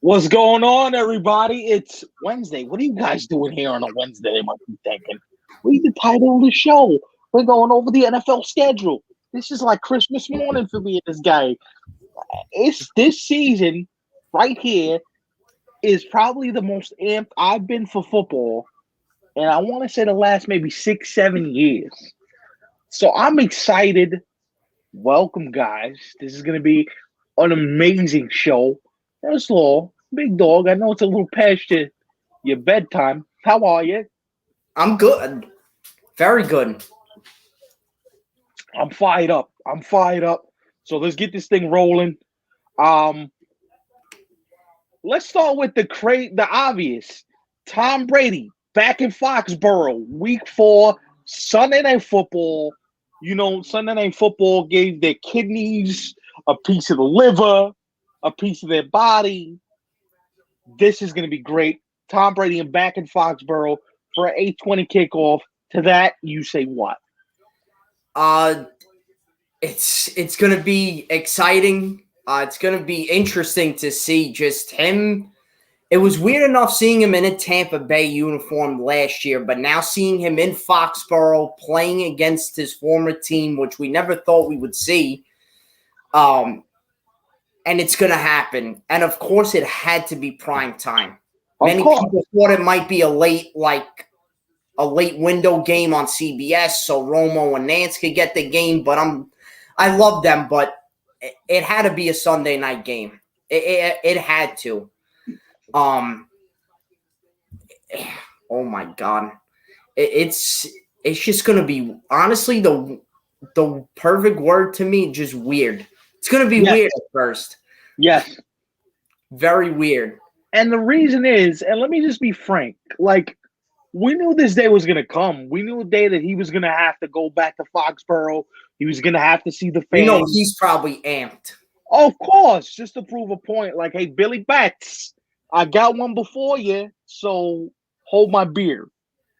What's going on, everybody? It's Wednesday. What are you guys doing here on a Wednesday? They might be thinking. Read the title of the show. We're going over the NFL schedule. This is like Christmas morning for me and this guy. It's this season right here is probably the most amped I've been for football, and I want to say the last maybe 6, 7 years. So I'm excited. Welcome, guys. This is going to be an amazing show. First of all, big dog, I know it's a little past your bedtime. How are you? I'm good. Very good. I'm fired up. I'm fired up. So let's get this thing rolling. Um, let's start with the obvious. Tom Brady back in Foxborough, week 4, Sunday Night Football. You know, Sunday Night Football gave their kidneys a piece of the liver, a piece of their body. This is going to be great. Tom Brady and back in Foxborough for an 8:20 kickoff. To that, you say what? It's going to be exciting. It's going to be interesting to see just him. It was weird enough seeing him in a Tampa Bay uniform last year, but now seeing him in Foxborough playing against his former team, which we never thought we would see. And it's going to happen. And of course, it had to be prime time. Many people thought it might be a late window game on CBS, so Romo and Nance could get the game. But I love them, but it had to be a Sunday night game. It had to. Oh my God, it's just gonna be honestly the perfect word to me. Just weird. It's gonna be weird at first. Yes, very weird. And the reason is, and let me just be frank, like, we knew this day was going to come. We knew a day that he was going to have to go back to Foxborough. He was going to have to see the fans. You know, he's probably amped. Of course, just to prove a point. Like, hey, Billy Bats, I got one before you, so hold my beer.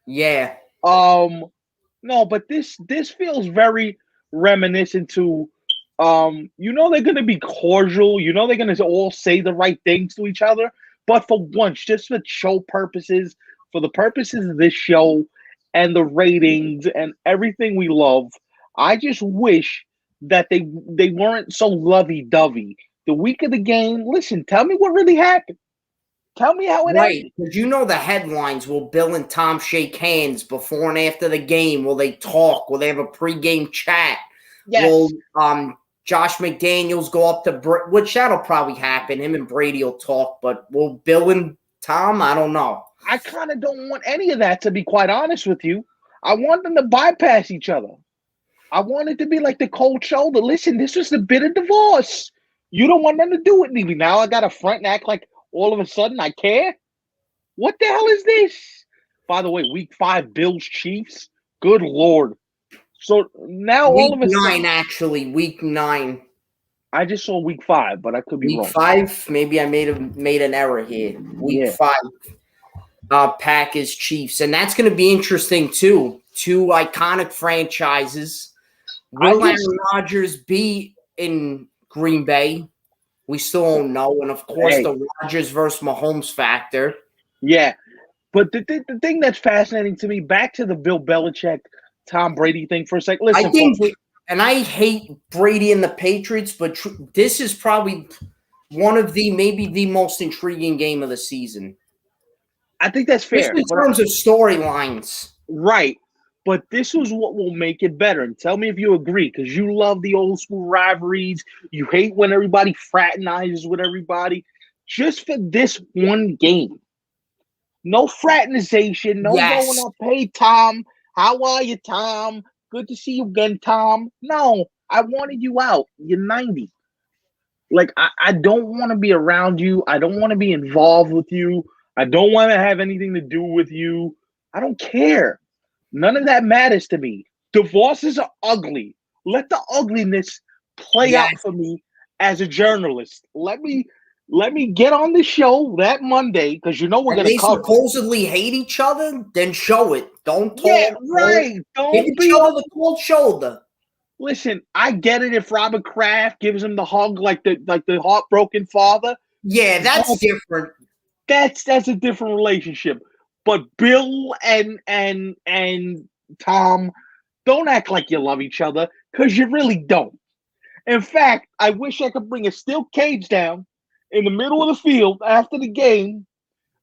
Yeah. No, but this feels very reminiscent to, you know, they're going to be cordial. You know, they're going to all say the right things to each other. But for once, just for show purposes, for the purposes of this show and the ratings and everything we love, I just wish that they weren't so lovey-dovey. The week of the game, listen, tell me what really happened. Tell me how it ended. Because you know the headlines. Will Bill and Tom shake hands before and after the game? Will they talk? Will they have a pregame chat? Yes. Will Josh McDaniels go up to which that'll probably happen. Him and Brady will talk, but will Bill and Tom? I don't know. I kind of don't want any of that, to be quite honest with you. I want them to bypass each other. I want it to be like the cold shoulder. Listen, this was a bit of divorce. You don't want nothing to do with me. Now I got to front and act like all of a sudden I care? What the hell is this? By the way, week 5, Bills Chiefs. Good Lord. So now week all of a sudden, 9, actually, week 9. I just saw week 5, but I could be wrong. Week 5, maybe I made an error here. Week 5, Packers Chiefs, and that's going to be interesting too. 2 iconic franchises. Will Aaron Rodgers be in Green Bay? We still don't know, and of course the Rodgers versus Mahomes factor. Yeah, but the thing that's fascinating to me, back to the Bill Belichick, Tom Brady thing for a second. Listen, I think, and I hate Brady and the Patriots, but this is probably one of maybe the most intriguing game of the season. I think that's fair. Just in terms of storylines. Right. But this is what will make it better. And tell me if you agree, because you love the old school rivalries. You hate when everybody fraternizes with everybody. Just for this one game. No fraternization. No going up, hey, Tom. How are you, Tom? Good to see you again, Tom. No, I wanted you out. You're 90. Like, I don't want to be around you. I don't want to be involved with you. I don't want to have anything to do with you. I don't care. None of that matters to me. Divorces are ugly. Let the ugliness play out for me as a journalist. Let me get on the show that Monday, because you know we're going to cover. They supposedly hate each other? Then show it. Don't talk. Yeah, right. Don't give each other the cold shoulder. Listen, I get it if Robert Kraft gives him the hug like the heartbroken father. Yeah, that's different. That's a different relationship. But Bill and Tom, don't act like you love each other, because you really don't. In fact, I wish I could bring a steel cage down in the middle of the field after the game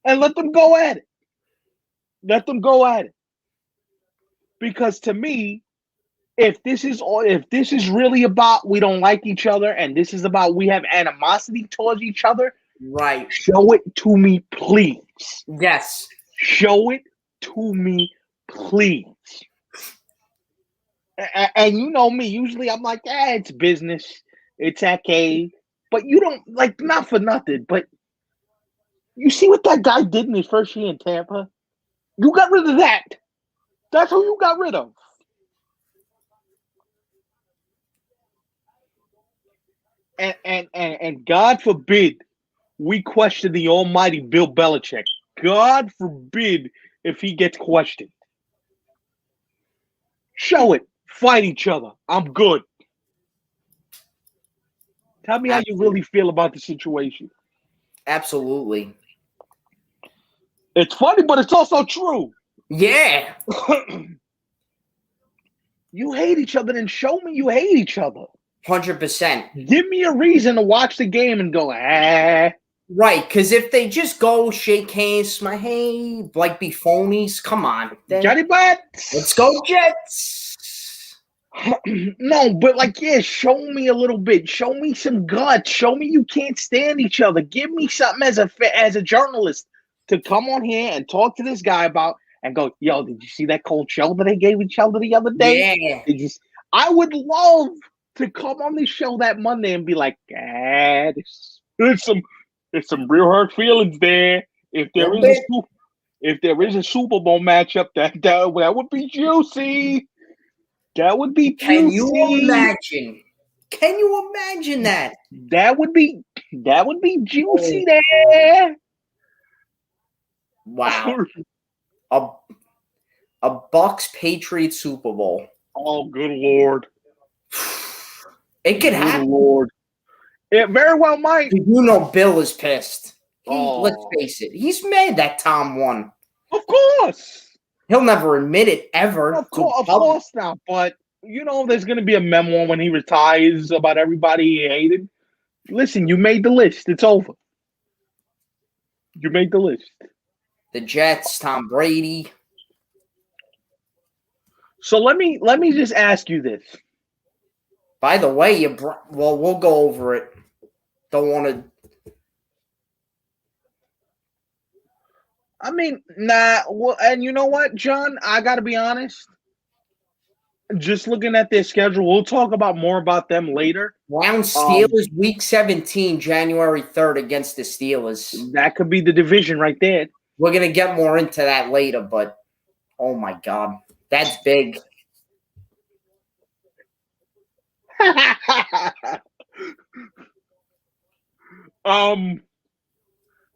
and let them go at it. Let them go at it. Because to me, if this is really about we don't like each other and this is about we have animosity towards each other, right? Show it to me, please. Yes. Show it to me, please. And you know me, usually I'm like, it's business. It's okay. But you don't, like, not for nothing, but you see what that guy did in his first year in Tampa? You got rid of that. That's who you got rid of. And God forbid we question the almighty Bill Belichick. God forbid if he gets questioned. Show it. Fight each other. I'm good. Tell me how you really feel about the situation. Absolutely. It's funny, but it's also true. Yeah. You hate each other, then show me you hate each other. 100%. Give me a reason to watch the game and go, Right, because if they just go shake hands, my hey, like be phonies, come on. Johnny Butts. Let's go Jets. No, but like, yeah, show me a little bit. Show me some guts. Show me you can't stand each other. Give me something as a journalist to come on here and talk to this guy about and go, yo, did you see that cold shoulder they gave each other the other day? Yeah. Did you? I would love to come on this show that Monday and be like, there's some real hurt feelings there. If there is a Super Bowl matchup, that would be juicy. That would be juicy. Can you imagine? Can you imagine that? That would be juicy there. Wow. A Bucks Patriots Super Bowl. Oh, good Lord. It could happen. Lord. It very well might. You know Bill is pissed. Let's face it. He's mad that Tom won. Of course. He'll never admit it ever. Of course not. But, there's going to be a memoir when he retires about everybody he hated. Listen, you made the list. It's over. You made the list. The Jets, Tom Brady. So let me just ask you this. By the way, we'll go over it. Don't want to. I mean, nah. Well, and you know what, John? I got to be honest. Just looking at their schedule, we'll talk about more about them later. Browns Steelers, Week 17, January 3rd against the Steelers. That could be the division right there. We're going to get more into that later, but oh my God, that's big.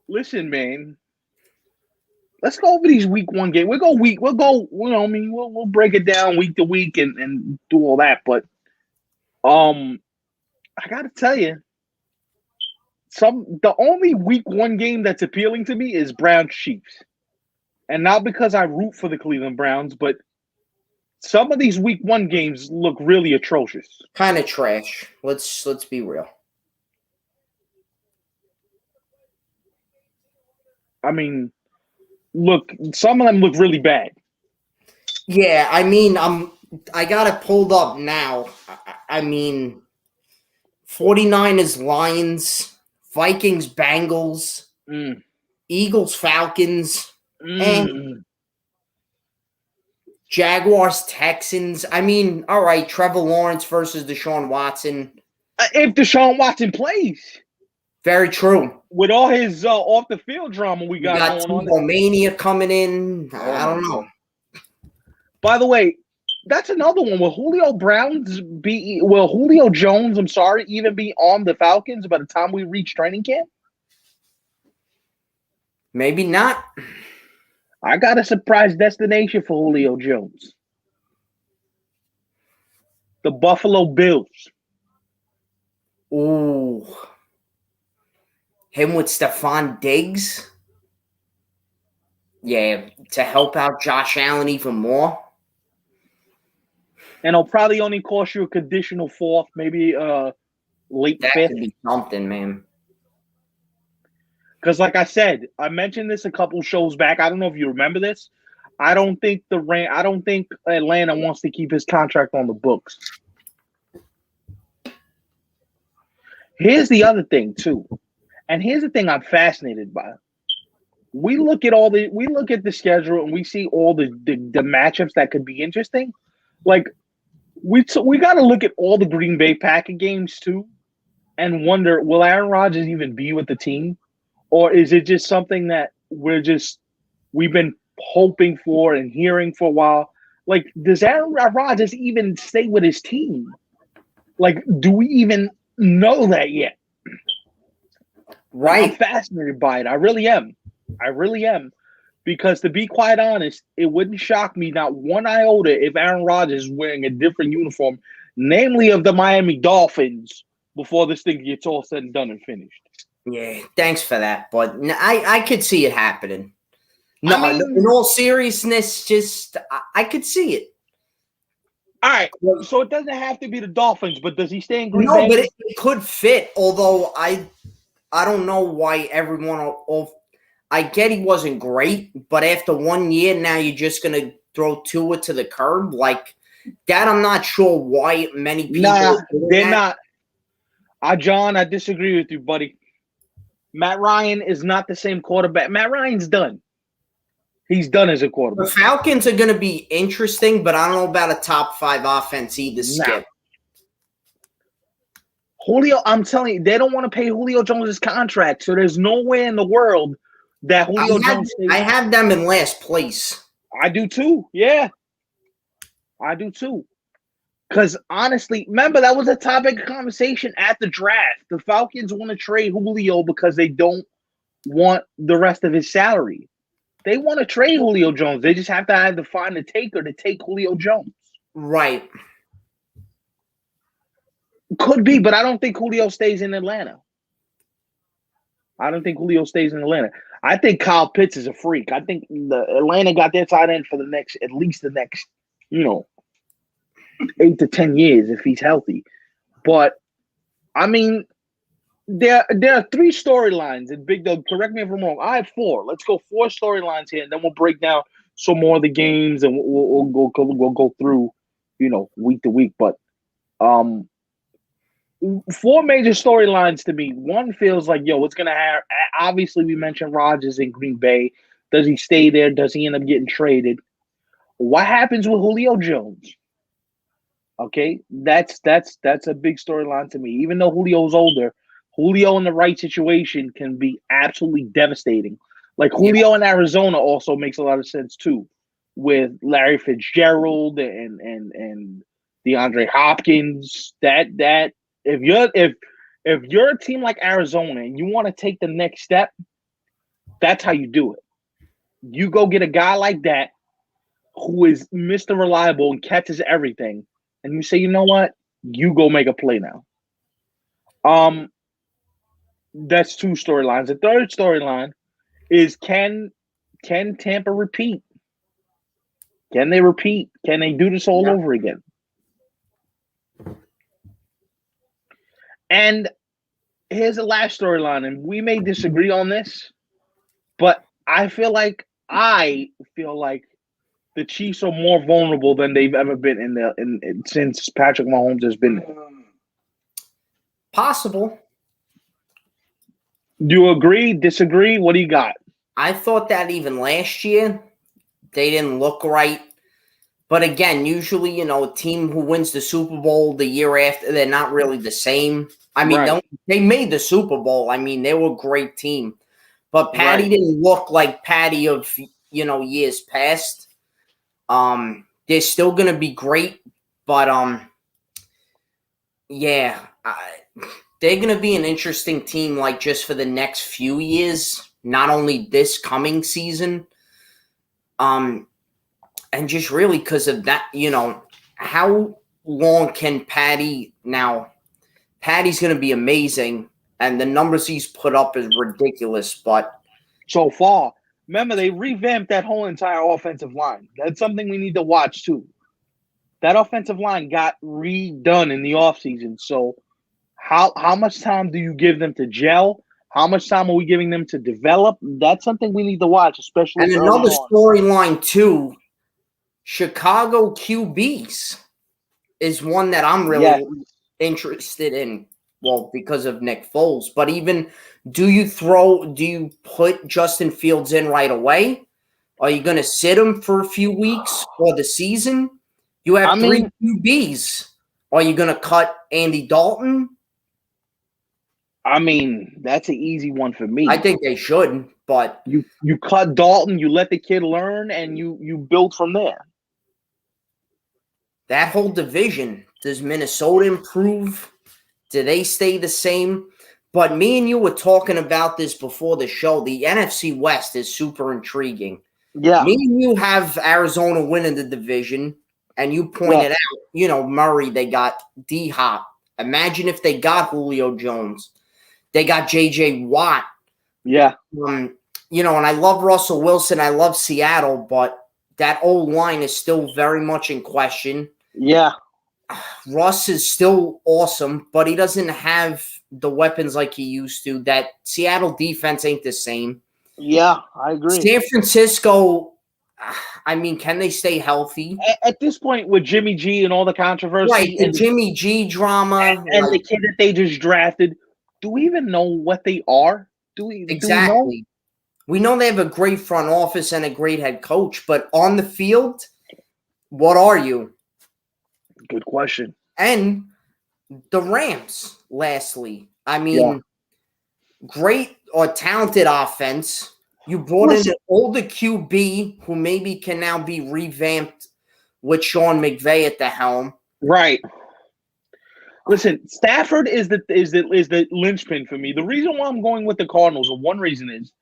Listen, man. Let's go over these week one games. We'll break it down week to week and do all that. But I gotta tell you, the only week one game that's appealing to me is Browns Chiefs. And not because I root for the Cleveland Browns, but some of these week one games look really atrocious. Kind of trash. Let's be real. I mean, look, some of them look really bad. Yeah, I mean, I got it pulled up now. I mean, 49ers, Lions, Vikings, Bengals, Eagles, Falcons, and Jaguars, Texans. I mean, all right, Trevor Lawrence versus Deshaun Watson. If Deshaun Watson plays. Very true. With all his off the field drama we got going on. Mania coming in. I don't know. By the way, that's another one. Will Julio Jones, even be on the Falcons by the time we reach training camp? Maybe not. I got a surprise destination for Julio Jones. The Buffalo Bills. Ooh. him with Stephon Diggs. Yeah, to help out Josh Allen even more. And it'll probably only cost you a conditional fourth, maybe late That fifth. could be something, man. Because like I said, I mentioned this a couple shows back. I don't know if you remember this. I don't think Atlanta wants to keep his contract on the books. Here's the other thing too. And here's the thing I'm fascinated by. We look at the schedule and we see all the matchups that could be interesting. Like we got to look at all the Green Bay Packer games too, and wonder, will Aaron Rodgers even be with the team, or is it just something that we've been hoping for and hearing for a while? Like, does Aaron Rodgers even stay with his team? Like, do we even know that yet? Right. I'm fascinated by it. I really am. Because to be quite honest, it wouldn't shock me not one iota if Aaron Rodgers is wearing a different uniform, namely of the Miami Dolphins, before this thing gets all said and done and finished. Yeah, thanks for that. But I could see it happening. No, I mean, in all seriousness, I could see it. All right, so it doesn't have to be the Dolphins, but does he stay in Green Bay? No, but it could fit, although I don't know why everyone I get he wasn't great, but after 1 year, now you're just going to throw Tua to the curb? Like, that I'm not sure why many people... Nah, they're not. John, I disagree with you, buddy. Matt Ryan is not the same quarterback. Matt Ryan's done. He's done as a quarterback. The Falcons are going to be interesting, but I don't know about a top 5 offense either, Skip. Julio, I'm telling you, they don't want to pay Julio Jones' contract, so there's no way in the world that Julio Jones stays. I have them in last place. I do too. Yeah. I do too. Because honestly, remember, that was a topic of conversation at the draft. The Falcons want to trade Julio because they don't want the rest of his salary. They want to trade Julio Jones. They just have to find a taker to take Julio Jones. Right. Could be, but I don't think Julio stays in Atlanta. I I think Kyle Pitts is a freak. I think Atlanta got their tight end for at least the next, 8 to 10 years if he's healthy. But I mean, there are 3 storylines, and Big Doug, correct me if I'm wrong. I have 4. Let's go 4 storylines here, and then we'll break down some more of the games, and we'll go through, week to week. But 4 major storylines to me. One feels like, what's going to happen? Obviously, we mentioned Rodgers in Green Bay. Does he stay there? Does he end up getting traded? What happens with Julio Jones? Okay, that's a big storyline to me. Even though Julio's older, Julio in the right situation can be absolutely devastating. Like Julio in Arizona also makes a lot of sense too, with Larry Fitzgerald and DeAndre Hopkins. That if you're a team like Arizona and you want to take the next step, that's how you do it. You go get a guy like that who is Mr. Reliable and catches everything, and you say, you know what? You go make a play now. That's 2 storylines. The third storyline is can Tampa repeat? Can they repeat? Can they do this all over again? And here's the last storyline, and we may disagree on this, but I feel like the Chiefs are more vulnerable than they've ever been since Patrick Mahomes has been there. Possible. Do you agree? Disagree? What do you got? I thought that even last year they didn't look right. But again, usually, a team who wins the Super Bowl the year after, they're not really the same. I mean, they made the Super Bowl. I mean, they were a great team. But Patty didn't look like Patty of, years past. They're still going to be great. But, they're going to be an interesting team, like, just for the next few years. Not only this coming season. And just really because of that, how long can Patty – now, Patty's going to be amazing, and the numbers he's put up is ridiculous. But so far, remember they revamped that whole entire offensive line. That's something we need to watch too. That offensive line got redone in the offseason. So how much time do you give them to gel? How much time are we giving them to develop? That's something we need to watch, especially. And another storyline too, Chicago QBs is one that I'm really interested in. Well, because of Nick Foles. But even, do you put Justin Fields in right away? Are you going to sit him for a few weeks or the season? You have three QBs. Are you going to cut Andy Dalton? I mean, that's an easy one for me. I think they should, but you cut Dalton, you let the kid learn, and you build from there. That whole division, does Minnesota improve? Do they stay the same? But me and you were talking about this before the show. The NFC West is super intriguing. Yeah. Me and you have Arizona winning the division, and you pointed out, Murray, they got D-Hop. Imagine if they got Julio Jones. They got J.J. Watt. Yeah. And I love Russell Wilson. I love Seattle, but that old line is still very much in question. Yeah. Russ is still awesome, but he doesn't have the weapons like he used to. That Seattle defense ain't the same. Yeah, I agree. San Francisco, I mean, can they stay healthy? At this point, with Jimmy G and all the controversy. Right, the Jimmy G drama. And the kid that they just drafted. Do we even know what they are? Exactly. We know they have a great front office and a great head coach, but on the field, what are you? Good question. And the Rams, lastly. I mean, great or talented offense. You brought in an older QB who maybe can now be revamped with Sean McVay at the helm. Right. Listen, Stafford is the linchpin for me. The reason why I'm going with the Cardinals, or one reason, is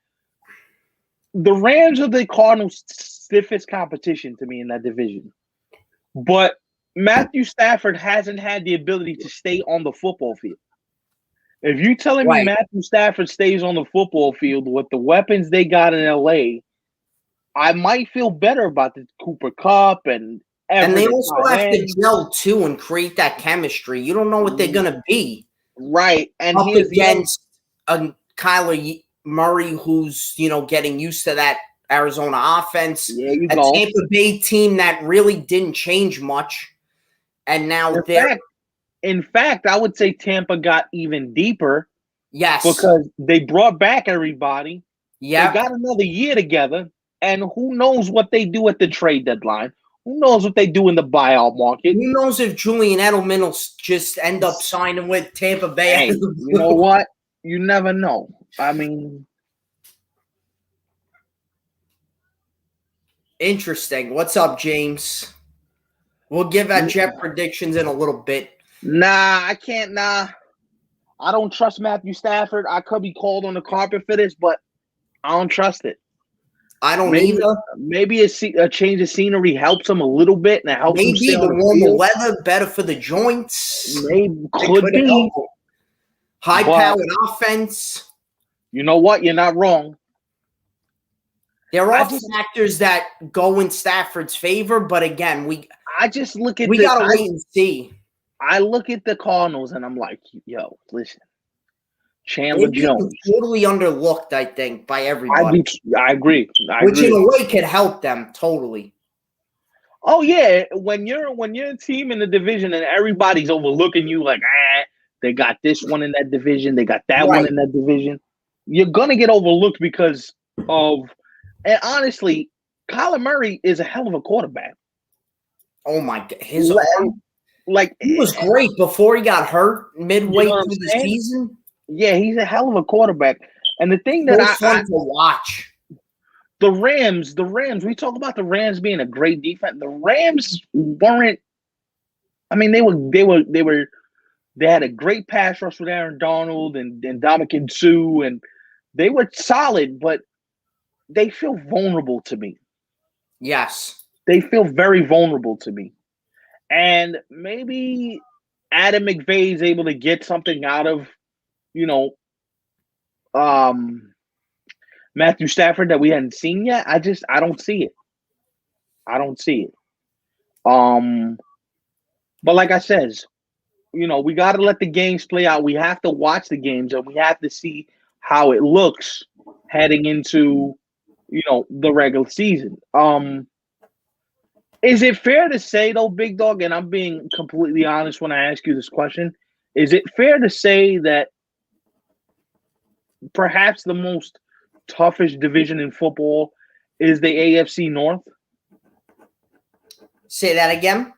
the Rams are the Cardinals' stiffest competition to me in that division. But Matthew Stafford hasn't had the ability to stay on the football field. If you're telling me Matthew Stafford stays on the football field with the weapons they got in LA, I might feel better about the Cooper Kupp and they also have to gel too and create that chemistry. You don't know what they're gonna be. Right. And up against Kyler Murray, who's getting used to that Arizona offense. A Tampa Bay team that really didn't change much. And now in fact, I would say Tampa got even deeper. Yes. Because they brought back everybody. Yeah. They got another year together. And who knows what they do at the trade deadline? Who knows what they do in the buyout market? Who knows if Julian Edelman will just end up signing with Tampa Bay? Hey, you know what? You never know. I mean, interesting. What's up, James? We'll give our Jet predictions in a little bit. Nah, I can't. Nah, I don't trust Matthew Stafford. I could be called on the carpet for this, but I don't trust it. I don't either. Maybe a change of scenery helps him a little bit, and it helps him stay the warmer weather, better for the joints. Maybe could be high-powered offense. You know what? You're not wrong. There are factors that go in Stafford's favor, but again, we gotta wait and see. I look at the Cardinals and I'm like, yo, listen. Chandler Jones. Totally underlooked, I think, by everybody. I agree. Which in a way could help them totally. Oh yeah, when you're a team in the division and everybody's overlooking you like, they got this one in that division, they got that one in that division, you're gonna get overlooked because of. And honestly, Kyler Murray is a hell of a quarterback. Oh my God, his arm, he was great before he got hurt midway through the season. Yeah, he's a hell of a quarterback. And the thing that fun to watch. The Rams, we talk about the Rams being a great defense. The Rams weren't. I mean, they had a great pass rush with Aaron Donald and Ndamukong Suh, and they were solid, but they feel vulnerable to me. Yes. They feel very vulnerable to me. And maybe Adam McVay is able to get something out of, Matthew Stafford that we hadn't seen yet. I don't see it. I don't see it. But like I says, we got to let the games play out. We have to watch the games and we have to see how it looks heading into, the regular season. Is it fair to say though, Big Dog, and I'm being completely honest when I ask you this question, is it fair to say that perhaps the most toughest division in football is the AFC North? Say that again?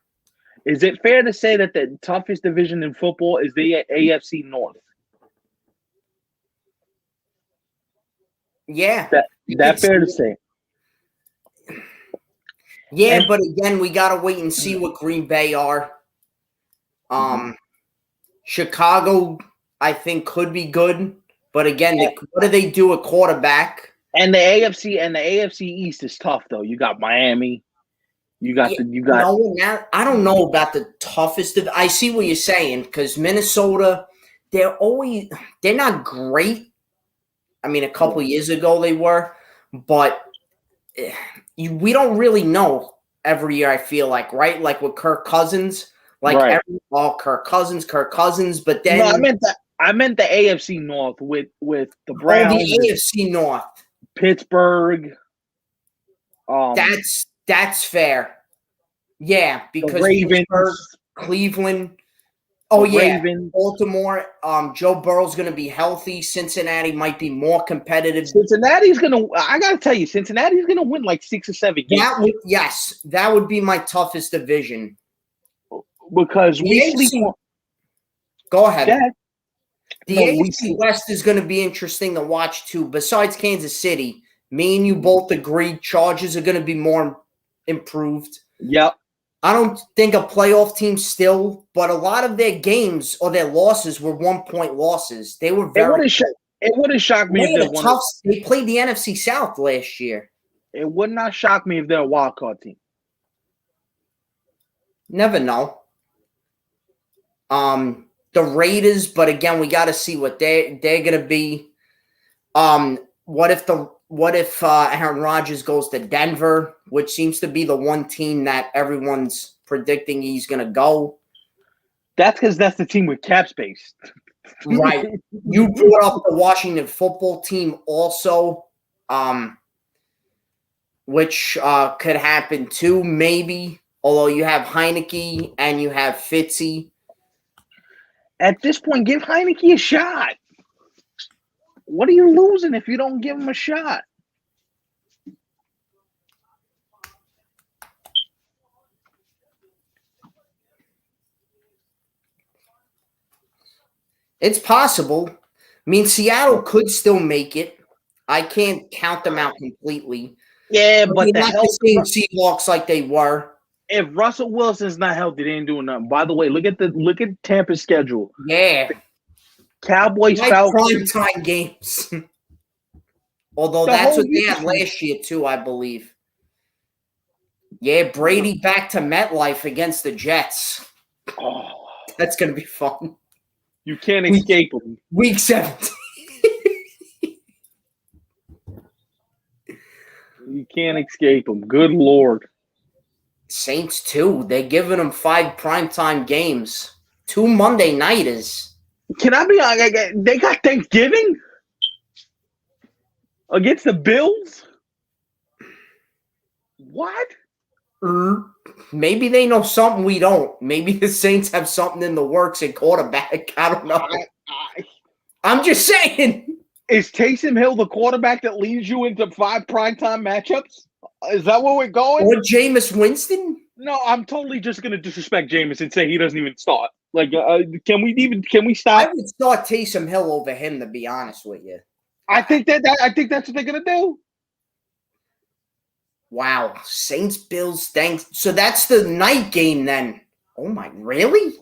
Is it fair to say that the toughest division in football is the AFC North? Yeah. That's fair to say. Yeah, but again, we got to wait and see what Green Bay are. Chicago, I think, could be good. But again, what do they do at quarterback? And the AFC East is tough, though. You got Miami. I don't know about the toughest. I see what you're saying because Minnesota, they're not great. I mean, a couple of years ago they were, but we don't really know every year. I feel like, right? Like with Kirk Cousins, Kirk Cousins. But then I meant the AFC North with the Browns. Oh, the AFC North, Pittsburgh. That's fair. Yeah, because Pittsburgh, Cleveland. Ravens. Baltimore. Joe Burrow's going to be healthy. Cincinnati might be more competitive. I got to tell you, Cincinnati's going to win like 6 or 7 games. That would be my toughest division. Because Go ahead. The AFC West is going to be interesting to watch too. Besides Kansas City, me and you both agree Chargers are going to be more improved. Yep. I don't think a playoff team still, but a lot of their games or their losses were 1-point losses. They were very. It wouldn't shock me if they won. They played the NFC South last year. It would not shock me if they're a wild card team. Never know. The Raiders, but again, we got to see what they're going to be. What if Aaron Rodgers goes to Denver, which seems to be the one team that everyone's predicting he's going to go? That's because that's the team with cap space. Right. You brought up the Washington football team also, which could happen too, maybe. Although you have Heineke and you have Fitzy. At this point, give Heineke a shot. What are you losing if you don't give him a shot? It's possible. I mean, Seattle could still make it. I can't count them out completely. Yeah, but not the same Seahawks like they were. If Russell Wilson's not healthy, they ain't doing nothing. By the way, look at Tampa's schedule. Yeah. Cowboys, Falcons. Prime time games. Although that's what they had last year too, I believe. Yeah, Brady back to MetLife against the Jets. Oh, that's going to be fun. You can't escape them. Week 17. You can't escape them. Good Lord. Saints too. They're giving them 5 primetime games. 2 Monday nighters. Can I be honest? They got Thanksgiving against the Bills? What? Maybe they know something we don't. Maybe the Saints have something in the works at quarterback. I don't know. I'm just saying. Is Taysom Hill the quarterback that leads you into 5 primetime matchups? Is that where we're going? Or Jameis Winston? No, I'm totally just going to disrespect Jameis and say he doesn't even start. Like, can we stop? I would start Taysom Hill over him, to be honest with you. I think that's what they're going to do. Wow. Saints, Bills, thanks. So that's the night game then. Oh, my, really?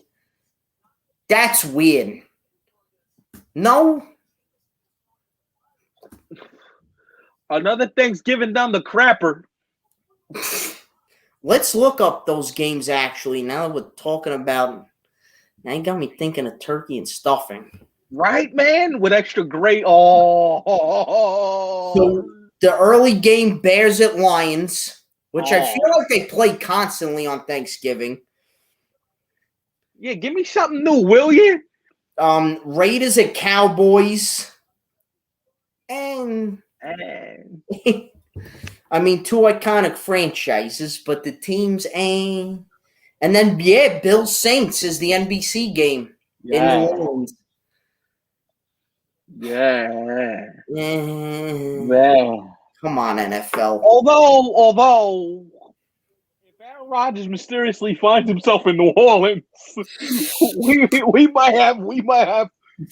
That's weird. No. Another Thanksgiving down the crapper. Let's look up those games, actually. Now that we're talking about, now you got me thinking of turkey and stuffing. Right, man? With extra great. So the early game, Bears at Lions, which I feel like they play constantly on Thanksgiving. Yeah, give me something new, will you? Raiders at Cowboys. And I mean, two iconic franchises, but the teams ain't. And then, yeah, Bills Saints is the NBC game in New Orleans. Yeah. Come on, NFL. Although, if Aaron Rodgers mysteriously finds himself in New Orleans, we might have.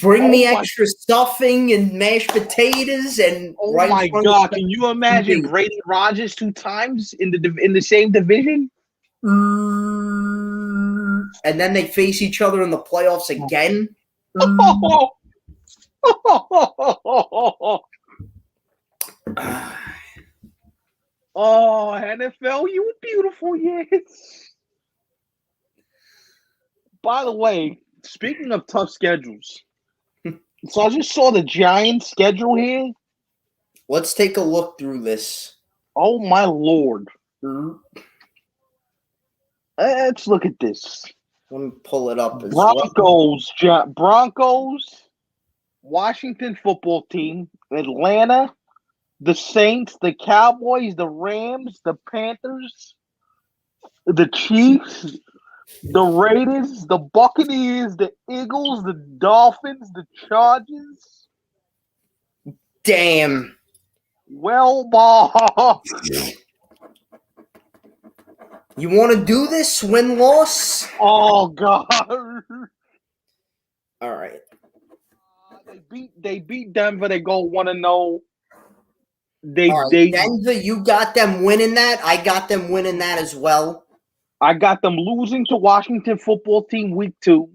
Bring me extra stuffing and mashed potatoes and. Oh my God! Can you imagine Brady Rodgers 2 times in the same division? And then they face each other in the playoffs again. Oh, NFL, you were beautiful, yes. By the way, speaking of tough schedules, so I just saw the Giants schedule here. Let's take a look through this. Oh my Lord. Let's look at this. Let me pull it up. Broncos, Washington football team, Atlanta, the Saints, the Cowboys, the Rams, the Panthers, the Chiefs, the Raiders, the Buccaneers, the Eagles, the Dolphins, the Chargers. Damn. Well, ball. You want to do this? Win-loss? Oh, God. All right. They beat Denver. They go 1-0. Denver, you got them winning that. I got them winning that as well. I got them losing to Washington football team week 2.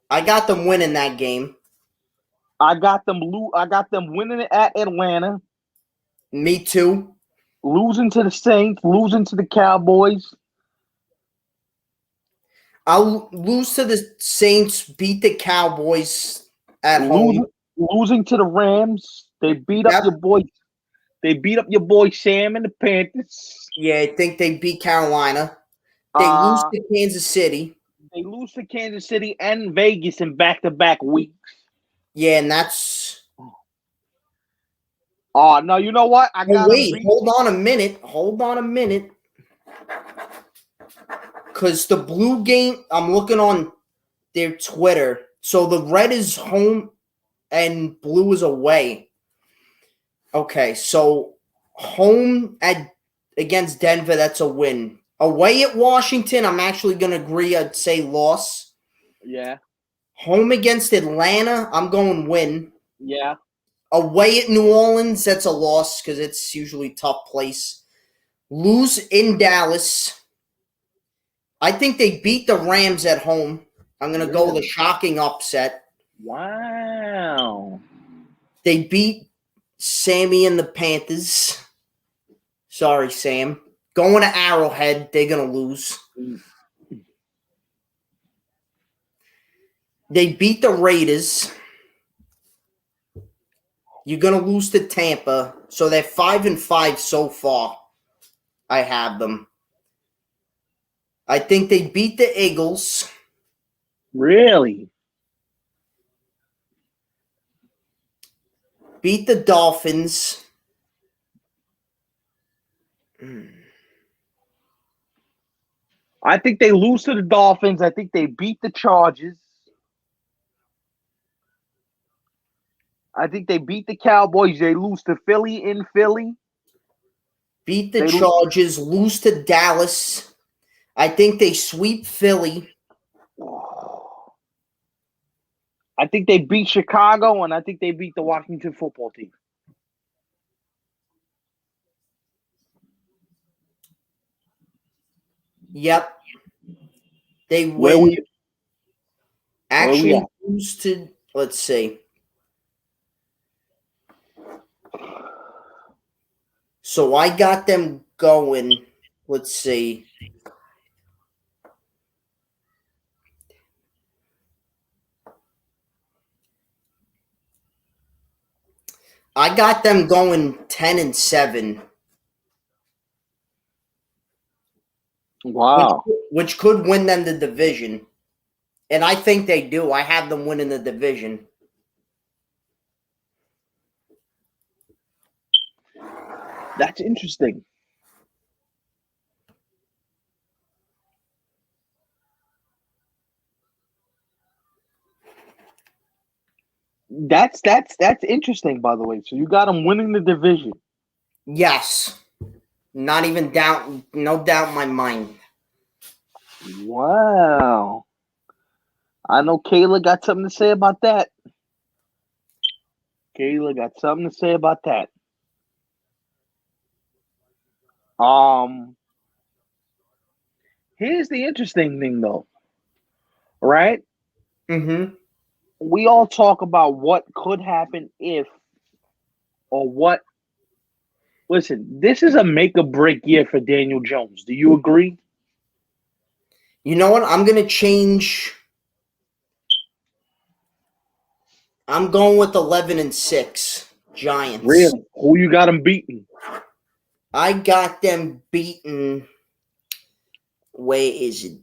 I got them winning that game. I got them winning it at Atlanta. Me too. Losing to the Saints, losing to the Cowboys. I'll lose to the Saints, beat the Cowboys at home. Losing to the Rams. They beat up your boy. They beat up your boy Sam and the Panthers. Yeah, I think they beat Carolina. They lose to Kansas City. They lose to Kansas City and Vegas in back-to-back weeks. Yeah, and that's. Oh, no, you know what? Hold on a minute. Because the blue game, I'm looking on their Twitter. So the red is home and blue is away. Okay, so home against Denver, that's a win. Away at Washington, I'm actually going to agree. I'd say loss. Yeah. Home against Atlanta, I'm going win. Yeah. Away at New Orleans, that's a loss because it's usually a tough place. Lose in Dallas. I think they beat the Rams at home. I'm going to go with a shocking upset. Wow. They beat Sammy and the Panthers. Sorry, Sam. Going to Arrowhead, they're going to lose. They beat the Raiders. You're going to lose to Tampa. So they're 5-5 so far. I have them. I think they beat the Eagles. Really? Beat the Dolphins. I think they lose to the Dolphins. I think they beat the Chargers. I think they beat the Cowboys. They lose to Philly in Philly. Beat the Chargers. Lose to Dallas. I think they sweep Philly. I think they beat Chicago, and I think they beat the Washington football team. Yep. They win. Actually lose to, let's see. So I got them going, let's see. got them going 10-7. Wow. Which could win them the division. And I think they do. I have them winning the division. That's interesting. That's interesting, by the way. So you got them winning the division. Yes. Not even doubt, no doubt in my mind. Wow. I know Kayla got something to say about that. Kayla got something to say about that. Here's the interesting thing, though. Right? Mm-hmm. We all talk about what could happen if, or what. Listen, this is a make or break year for Daniel Jones. Do you agree? You know what? I'm going to change. I'm going with 11-6 Giants. Really? Who you got them beating? I got them beaten. Where is it?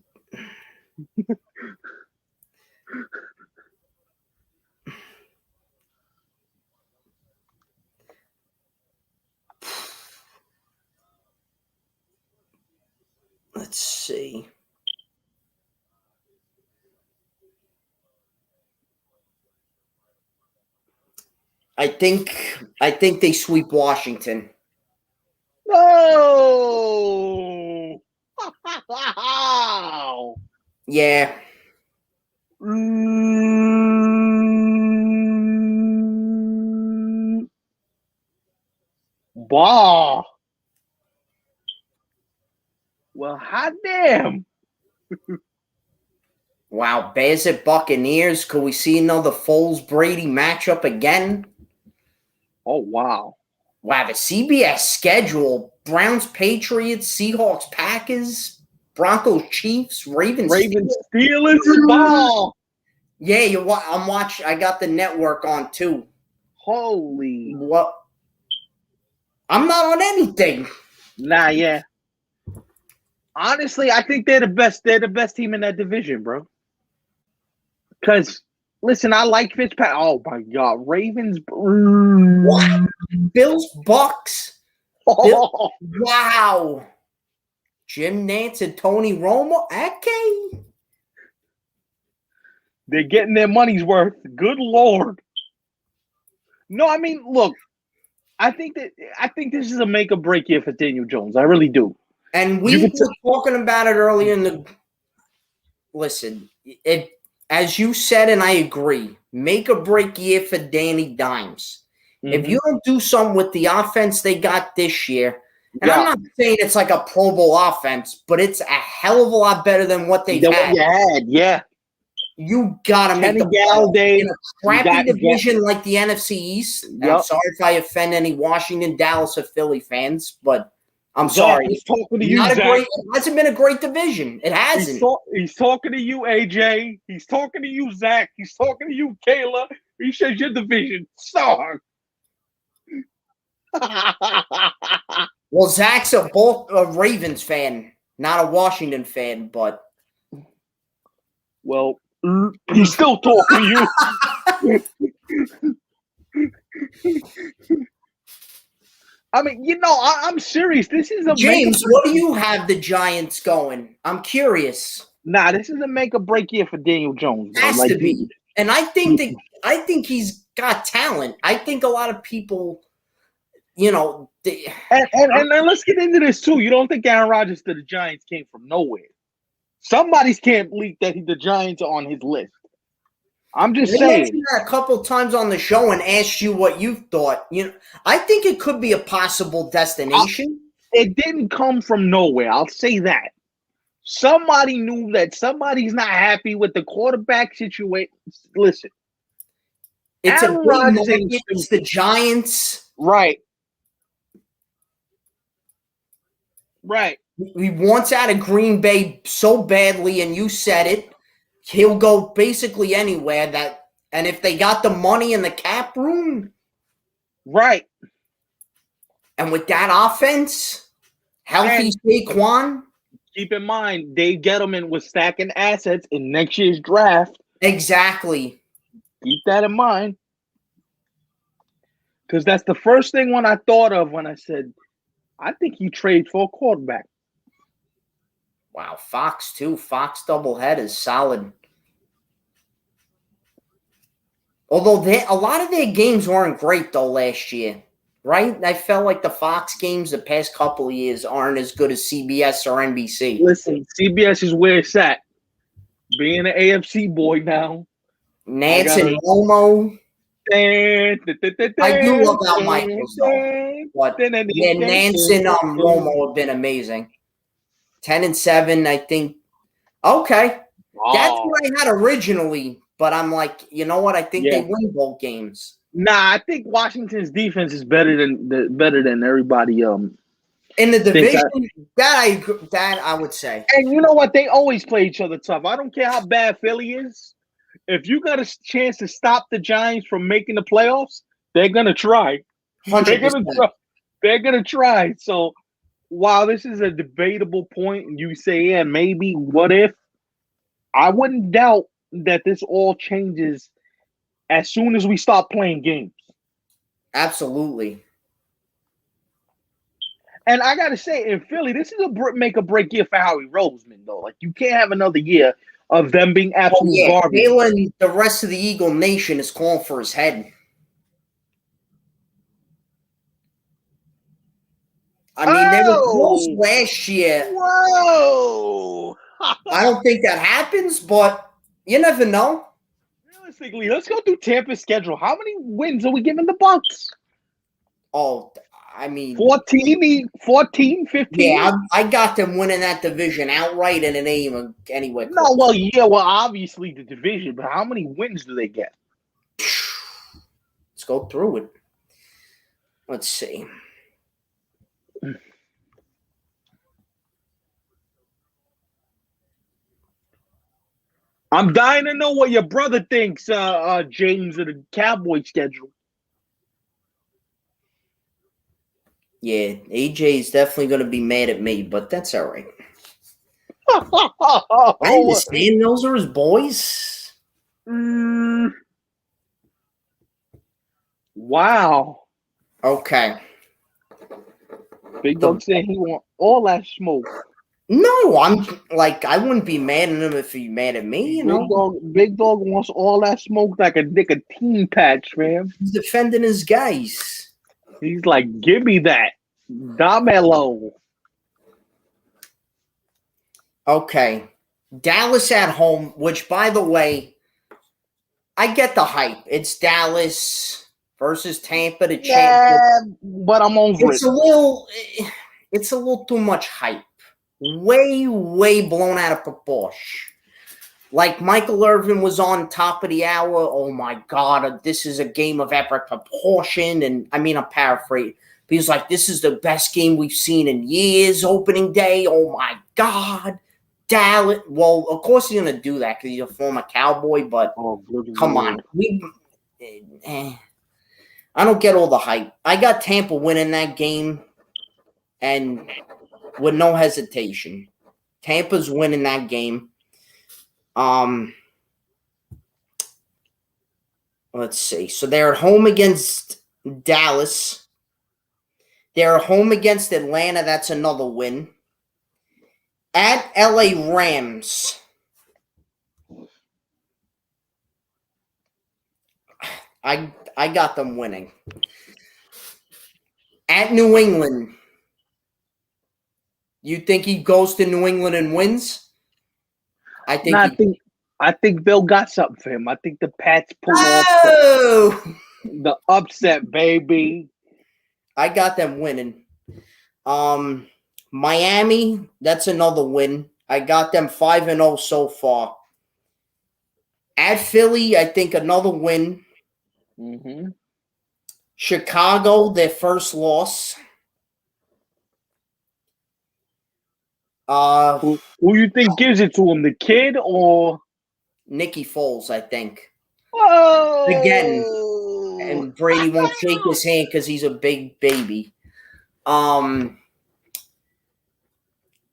Let's see. I think they sweep Washington. Oh! Yeah. Bah. Well, hot damn. Wow, Bears at Buccaneers. Could we see another Foles-Brady matchup again? Oh, wow. Wow, the CBS schedule. Browns, Patriots, Seahawks, Packers, Broncos, Chiefs, Ravens, Steelers. Ball. Yeah, I'm watching. I got the network on too. Holy. What? I'm not on anything. Nah, yeah. Honestly, I think they're the best. They're the best team in that division, bro. Because, listen, I like Fitzpatrick. Oh, my God. Ravens. What? Bills, Bucks. Oh. Wow. Jim Nantz and Tony Romo. Okay. They're getting their money's worth. Good Lord. No, I mean, look. I think this is a make or break year for Daniel Jones. I really do. And we were talking about it earlier in the. Listen, as you said, and I agree, make or break year for Danny Dimes. Mm-hmm. If you don't do something with the offense they got this year, and I'm not saying it's like a Pro Bowl offense, but it's a hell of a lot better than what they've had. Yeah. You gotta make the Galladay in a crappy division like the NFC East. Yep. I'm sorry if I offend any Washington, Dallas, or Philly fans, but I'm sorry. He's talking to you, Zach. It hasn't been a great division. It hasn't. He's talking to you, AJ. He's talking to you, Zach. He's talking to you, Kayla. He says your division sucks. Well, Zach's a Ravens fan, not a Washington fan, but. Well, he's still talking to you. I mean, I'm serious. This is a James. What do you have the Giants going? I'm curious. Nah, this is a make or break year for Daniel Jones. Has to be, and I think he's got talent. I think a lot of people, and let's get into this too. You don't think Aaron Rodgers to the Giants came from nowhere? Somebody's can't believe that the Giants are on his list. I'm just saying. I mentioned that a couple times on the show and asked you what you thought. I think it could be a possible destination. It didn't come from nowhere. I'll say that. Somebody knew that somebody's not happy with the quarterback situation. Listen. It's it's the Giants. Right. He wants out of Green Bay so badly, and you said it. He'll go basically anywhere and if they got the money in the cap room, Right. And with that offense, healthy Saquon. Keep in mind, Dave Gettleman was stacking assets in next year's draft. Exactly. Keep that in mind. Because that's the first thing when I thought of when I said, I think you trade for a quarterback. Wow, Fox too. Fox doublehead is solid. Although a lot of their games weren't great though last year, right? I felt like the Fox games the past couple of years aren't as good as CBS or NBC. Listen, CBS is where it's at. Being an AFC boy now. Nance and Romo. I do love Al Michaels though. But yeah, Nance and Romo have been amazing. 10-7, I think. Okay. That's what I had originally, but I'm like, you know what? I think they win both games. Nah, I think Washington's defense is better than everybody. In the division, that I would say. And you know what? They always play each other tough. I don't care how bad Philly is. If you got a chance to stop the Giants from making the playoffs, they're gonna try. 100%. They're gonna try. So while this is a debatable point, and you say, yeah, maybe, what if? I wouldn't doubt that this all changes as soon as we start playing games. Absolutely. And I gotta say, in Philly, this is a make or break year for Howie Roseman, though. Like, you can't have another year of them being absolute garbage. Galen, the rest of the Eagle Nation is calling for his head. I mean, they were close last year. Whoa! I don't think that happens, but you never know. Realistically, let's go through Tampa's schedule. How many wins are we giving the Bucs? Oh, I mean 14, 15? Yeah, I got them winning that division outright, and it ain't even anyway. No, obviously the division, but how many wins do they get? Let's go through it. Let's see. I'm dying to know what your brother thinks, James, of the Cowboy schedule. Yeah, AJ is definitely going to be mad at me, but that's all right. I understand those are his boys. Wow. Okay. Big Dog saying he want all that smoke. No, I'm like, I wouldn't be mad at him if he mad at me, you know. Big Dog wants all that smoke like a nicotine patch, man. He's defending his guys. He's like, give me that. Damelo. Okay. Dallas at home, which, by the way, I get the hype. It's Dallas versus Tampa, the champion. But I'm over it. It's a little too much hype. Way, way blown out of proportion. Like Michael Irvin was on top of the hour. Oh my God, this is a game of epic proportion. And I mean, I'm paraphrasing. But he's like, this is the best game we've seen in years, opening day. Oh my God. Dallas. Well, of course he's going to do that because he's a former Cowboy, but come on. I don't get all the hype. I got Tampa winning that game and with no hesitation. Tampa's winning that game. Let's see. So they're at home against Dallas. They're at home against Atlanta. That's another win. At LA Rams. I got them winning. At New England. You think he goes to New England and wins? I think Bill got something for him. I think the Pats pull off the upset, baby. I got them winning. Miami, that's another win. I got them 5-0 so far. At Philly, I think another win. Mm-hmm. Chicago, their first loss. Who you think gives it to him, the kid or Nicky Foles? I think. Whoa! Again, and Brady won't shake his hand because he's a big baby.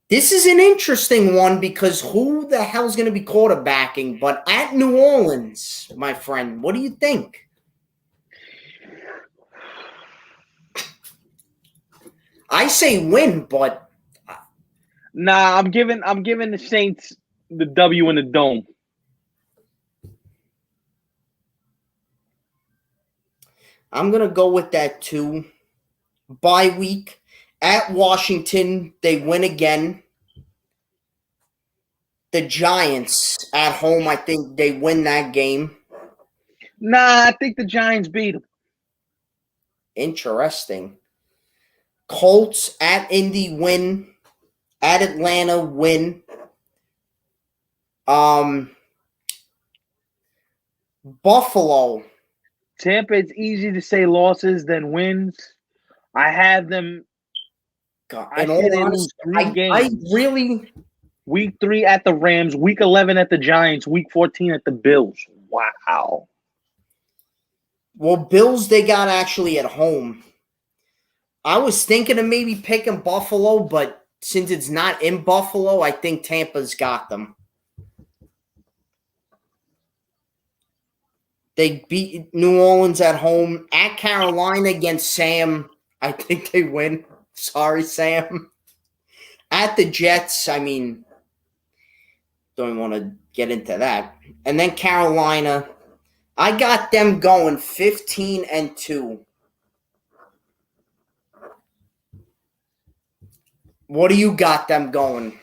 This is an interesting one because who the hell is going to be quarterbacking? But at New Orleans, my friend, what do you think? I say win, but nah, I'm giving the Saints the W in the dome. I'm going to go with that too. Bye week at Washington, they win again. The Giants at home, I think they win that game. Nah, I think the Giants beat them. Interesting. Colts at Indy win. At Atlanta win. Buffalo. Tampa, it's easy to say losses than wins. I have them. I say they lose 3 games. I really. Week 3 at the Rams, Week 11 at the Giants, Week 14 at the Bills. Wow. Well, Bills they got actually at home. I was thinking of maybe picking Buffalo, but since it's not in Buffalo, I think Tampa's got them. They beat New Orleans at home. At Carolina against Sam, I think they win. Sorry, Sam. At the Jets, I mean, don't want to get into that. And then Carolina, I got them going 15-2. What do you got them going?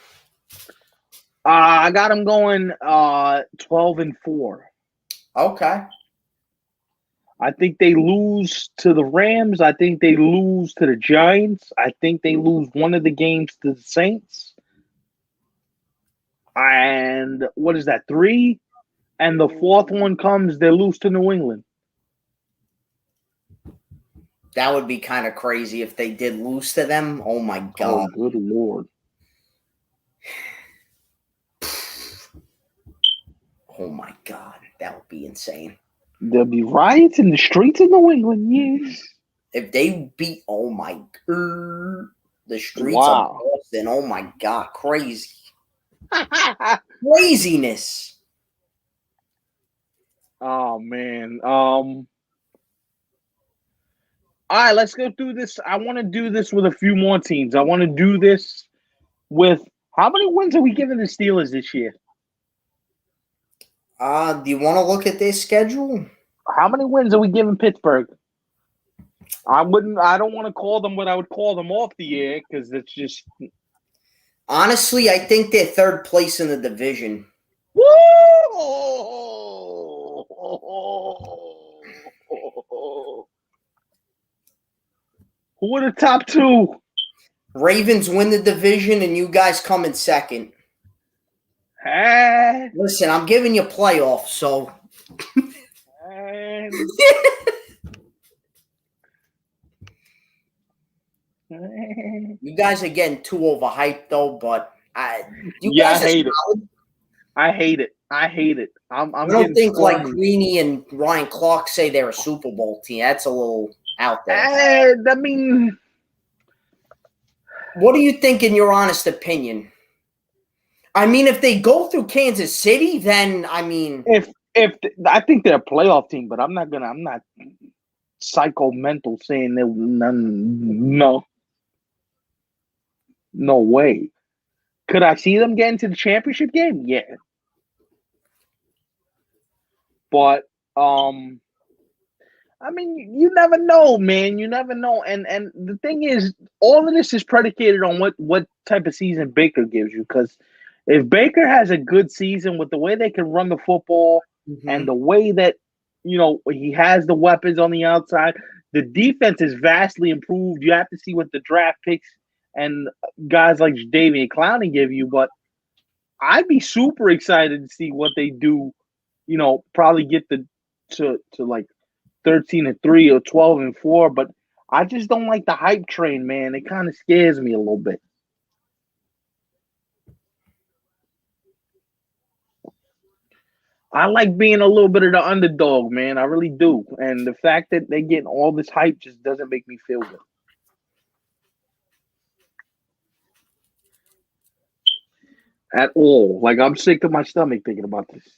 I got them going 12-4. Okay. I think they lose to the Rams. I think they lose to the Giants. I think they lose one of the games to the Saints. And what is that, 3? And the 4th one comes, they lose to New England. That would be kind of crazy if they did lose to them. Oh, my God. Oh, good Lord. Oh, my God. That would be insane. There'll be riots in the streets of New England, yes. If they beat, oh, my God. The streets of Boston, oh, my God. Crazy. Craziness. Oh, man. All right, let's go through this. I want to do this with a few more teams. I want to do this with how many wins are we giving the Steelers this year? Do you want to look at their schedule? How many wins are we giving Pittsburgh? I don't want to call them what I would call them off the air because it's just. Honestly, I think they're 3rd place in the division. Woo! Who are the top 2? Ravens win the division, and you guys come in 2nd. Listen, I'm giving you playoffs, so. You guys are getting too overhyped, though, but I hate it. I hate it. I don't think like Greeny and Ryan Clark say they're a Super Bowl team. That's a little out there. I mean, what do you think in your honest opinion? I mean, if they go through Kansas City, then I mean, if I think they're a playoff team, but I'm not psycho mental saying they no way. Could I see them get into the championship game? Yeah. But I mean, you never know, man. You never know. And the thing is, all of this is predicated on what type of season Baker gives you. Because if Baker has a good season with the way they can run the football and the way that, he has the weapons on the outside, the defense is vastly improved. You have to see what the draft picks and guys like Jadeveon Clowney give you. But I'd be super excited to see what they do. Probably get to like 13-3 or 12-4, but I just don't like the hype train, man. It kind of scares me a little bit. I like being a little bit of the underdog, man. I really do. And the fact that they're getting all this hype just doesn't make me feel good. At all. Like, I'm sick to my stomach thinking about this.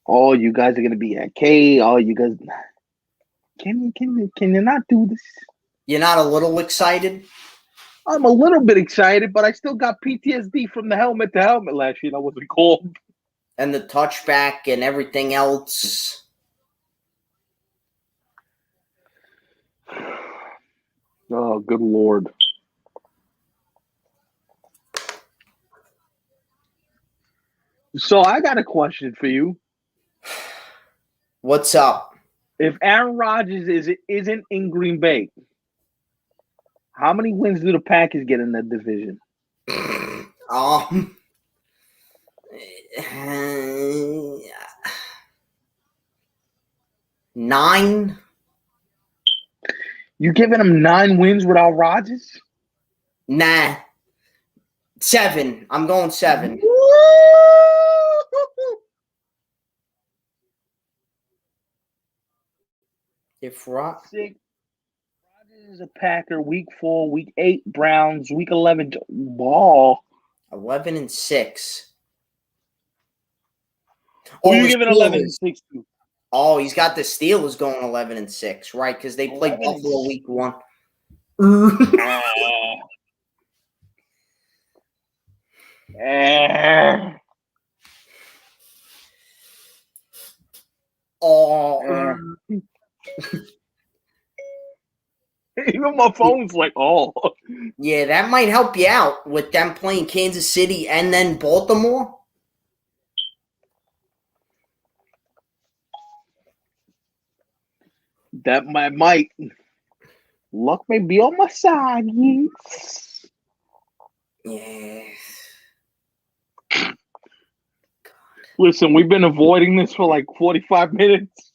Oh, you guys are gonna be at K. Oh, you guys can you not do this? You're not a little excited? I'm a little bit excited, but I still got PTSD from the helmet to helmet last year. And I wasn't called. And the touchback and everything else. Oh, good Lord. So I got a question for you. What's up? If Aaron Rodgers isn't in Green Bay, how many wins do the Packers get in that division? 9. You giving them 9 wins without Rodgers? Nah. 7. I'm going 7. If Rodgers is a Packer, week 4, week 8, Browns, week 11, ball. 11-6. Who are you giving 11-6 to? Oh, he's got the Steelers going 11-6, right? Because they played Buffalo week 1. Even my phone's like, oh. Yeah, that might help you out with them playing Kansas City and then Baltimore. That might. Luck may be on my side, yes. Yeah. Listen, we've been avoiding this for like 45 minutes.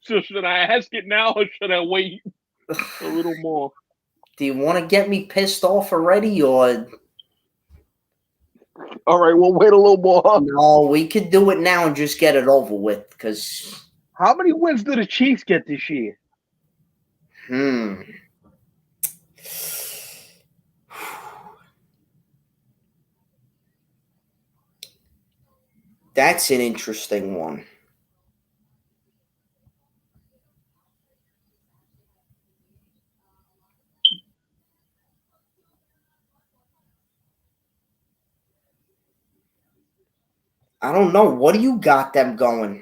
So should I ask it now or should I wait a little more? Do you want to get me pissed off already or? All right, we'll wait a little more. No, we could do it now and just get it over with. Because how many wins do the Chiefs get this year? That's an interesting one. I don't know. What do you got them going?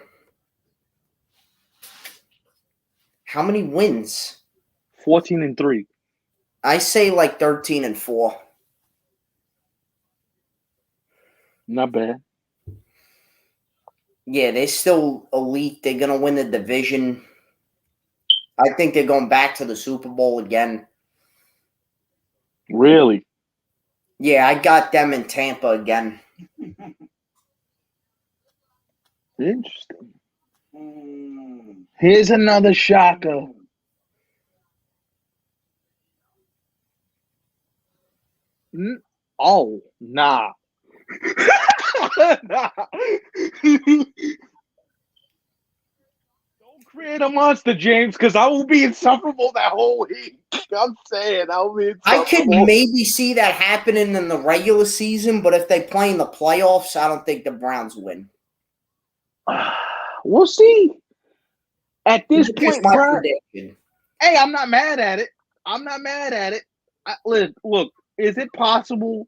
How many wins? 14-3. I say like 13-4. Not bad. Yeah, they're still elite. They're going to win the division. I think they're going back to the Super Bowl again. Really? Yeah, I got them in Tampa again. Interesting. Here's another shocker. Oh, nah. Nah. Don't create a monster, James, because I will be insufferable that whole week. I'm saying I will be insufferable. I could maybe see that happening in the regular season, but if they play in the playoffs, I don't think the Browns win. We'll see. At this point, my prediction. Hey, I'm not mad at it. Look, is it possible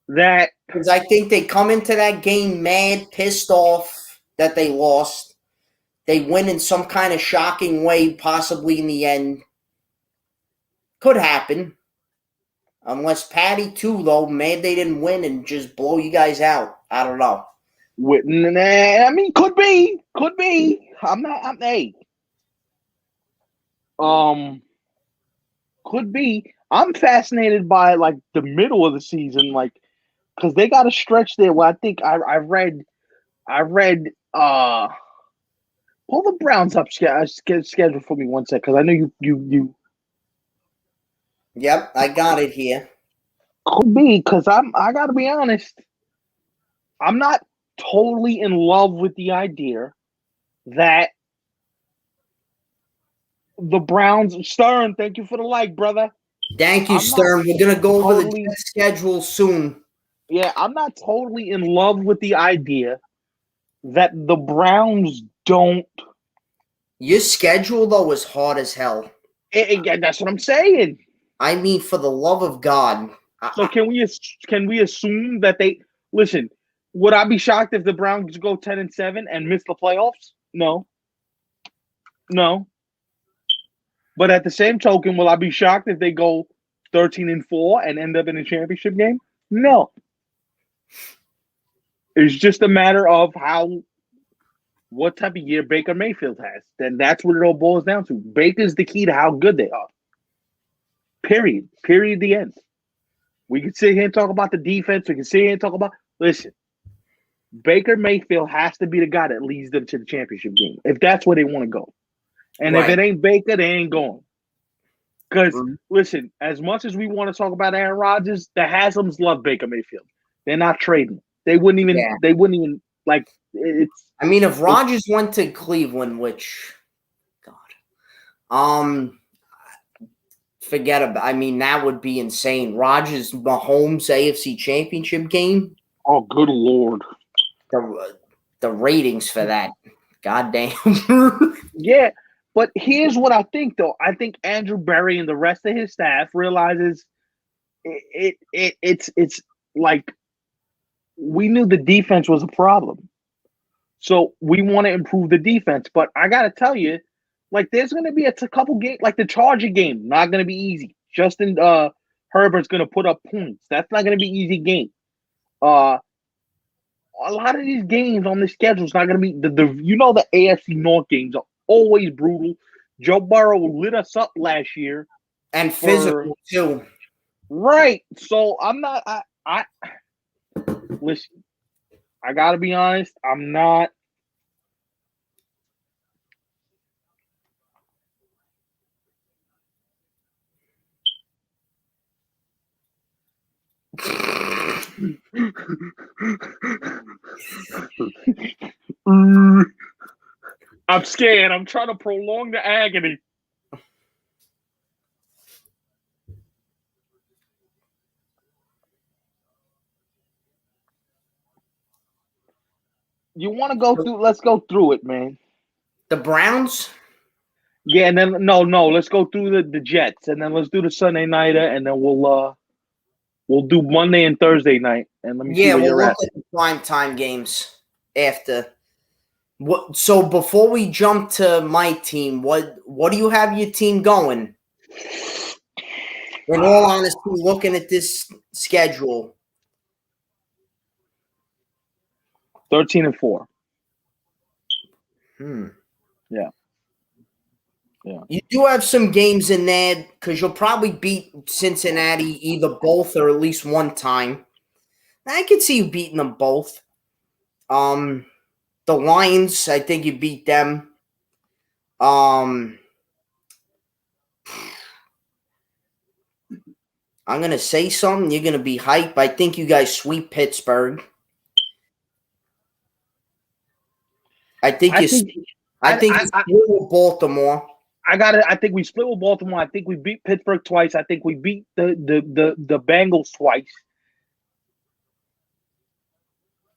that... Because I think they come into that game mad, pissed off that they lost. They win in some kind of shocking way, possibly in the end. Could happen. Unless Patty, too, though, mad they didn't win and just blow you guys out. I don't know. I mean, could be. Could be. I'm fascinated by, like, the middle of the season, like, because they got a stretch there where I think I read pull the Browns up schedule for me one sec, because I know you. Yep, I got it here. Could be, because I got to be honest. I'm not totally in love with the idea that the Browns. Stern, thank you for the like, brother. Thank you, Stern. We're gonna go over the schedule soon. Yeah, I'm not totally in love with the idea that the Browns don't. Your schedule though is hard as hell. That's what I'm saying. I mean, for the love of God. So can we assume that they listen? Would I be shocked if the Browns go 10-7 and miss the playoffs? No. But at the same token, will I be shocked if they go 13-4 and end up in a championship game? No. It's just a matter of what type of year Baker Mayfield has. Then that's what it all boils down to. Baker's the key to how good they are. Period. Period. The end. We can sit here and talk about the defense. We can sit here and talk about. Listen, Baker Mayfield has to be the guy that leads them to the championship game if that's where they want to go. And if it ain't Baker, they ain't going. Because listen, as much as we want to talk about Aaron Rodgers, the Haslam's love Baker Mayfield. They're not trading. They wouldn't even. Yeah. They wouldn't even like. It's. I mean, if Rodgers went to Cleveland, which, God, forget about. I mean, that would be insane. Rodgers, Mahomes, AFC Championship game. Oh, good Lord! The ratings for that, goddamn. Yeah, but here's what I think, though. I think Andrew Berry and the rest of his staff realizes it's like we knew the defense was a problem, so we want to improve the defense. But I got to tell you. Like, there's going to be a couple games, like the Charger game, not going to be easy. Justin Herbert's going to put up points. That's not going to be easy game. A lot of these games on the schedule is not going to be the AFC North games are always brutal. Joe Burrow lit us up last year, and physical too. Right. So I'm not. I listen. I got to be honest. I'm not. I'm scared. I'm trying to prolong the agony. You want to go through? Let's go through it, man. The Browns? Yeah, and then no. Let's go through the Jets, and then let's do the Sunday nighter, and then we'll do Monday and Thursday night, and let me see where you're at. Yeah, we'll look at the prime time games after. So before we jump to my team, what do you have your team going? In all honesty, looking at this schedule, 13-4. Yeah. You do have some games in there because you'll probably beat Cincinnati either both or at least one time. I could see you beating them both. The Lions, I think you beat them. I'm going to say something. You're going to be hyped. I think you guys sweep Pittsburgh. I think you split with Baltimore. I think we split with Baltimore. I think we beat Pittsburgh twice. I think we beat the Bengals twice.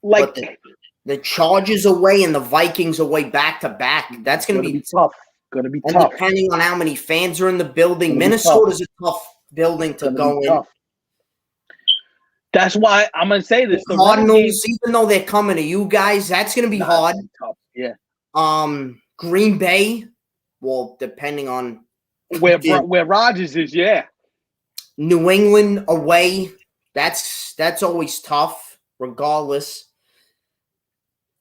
Like the Chargers away and the Vikings away back to back. That's going to be tough. Going to be tough. Depending on how many fans are in the building, Minnesota's a tough building to go in. That's why I'm going to say this. The Cardinals, even though they're coming to you guys, that's going to be hard. Tough. Yeah. Green Bay, well, depending on where Rodgers is, yeah. New England away, that's always tough, regardless.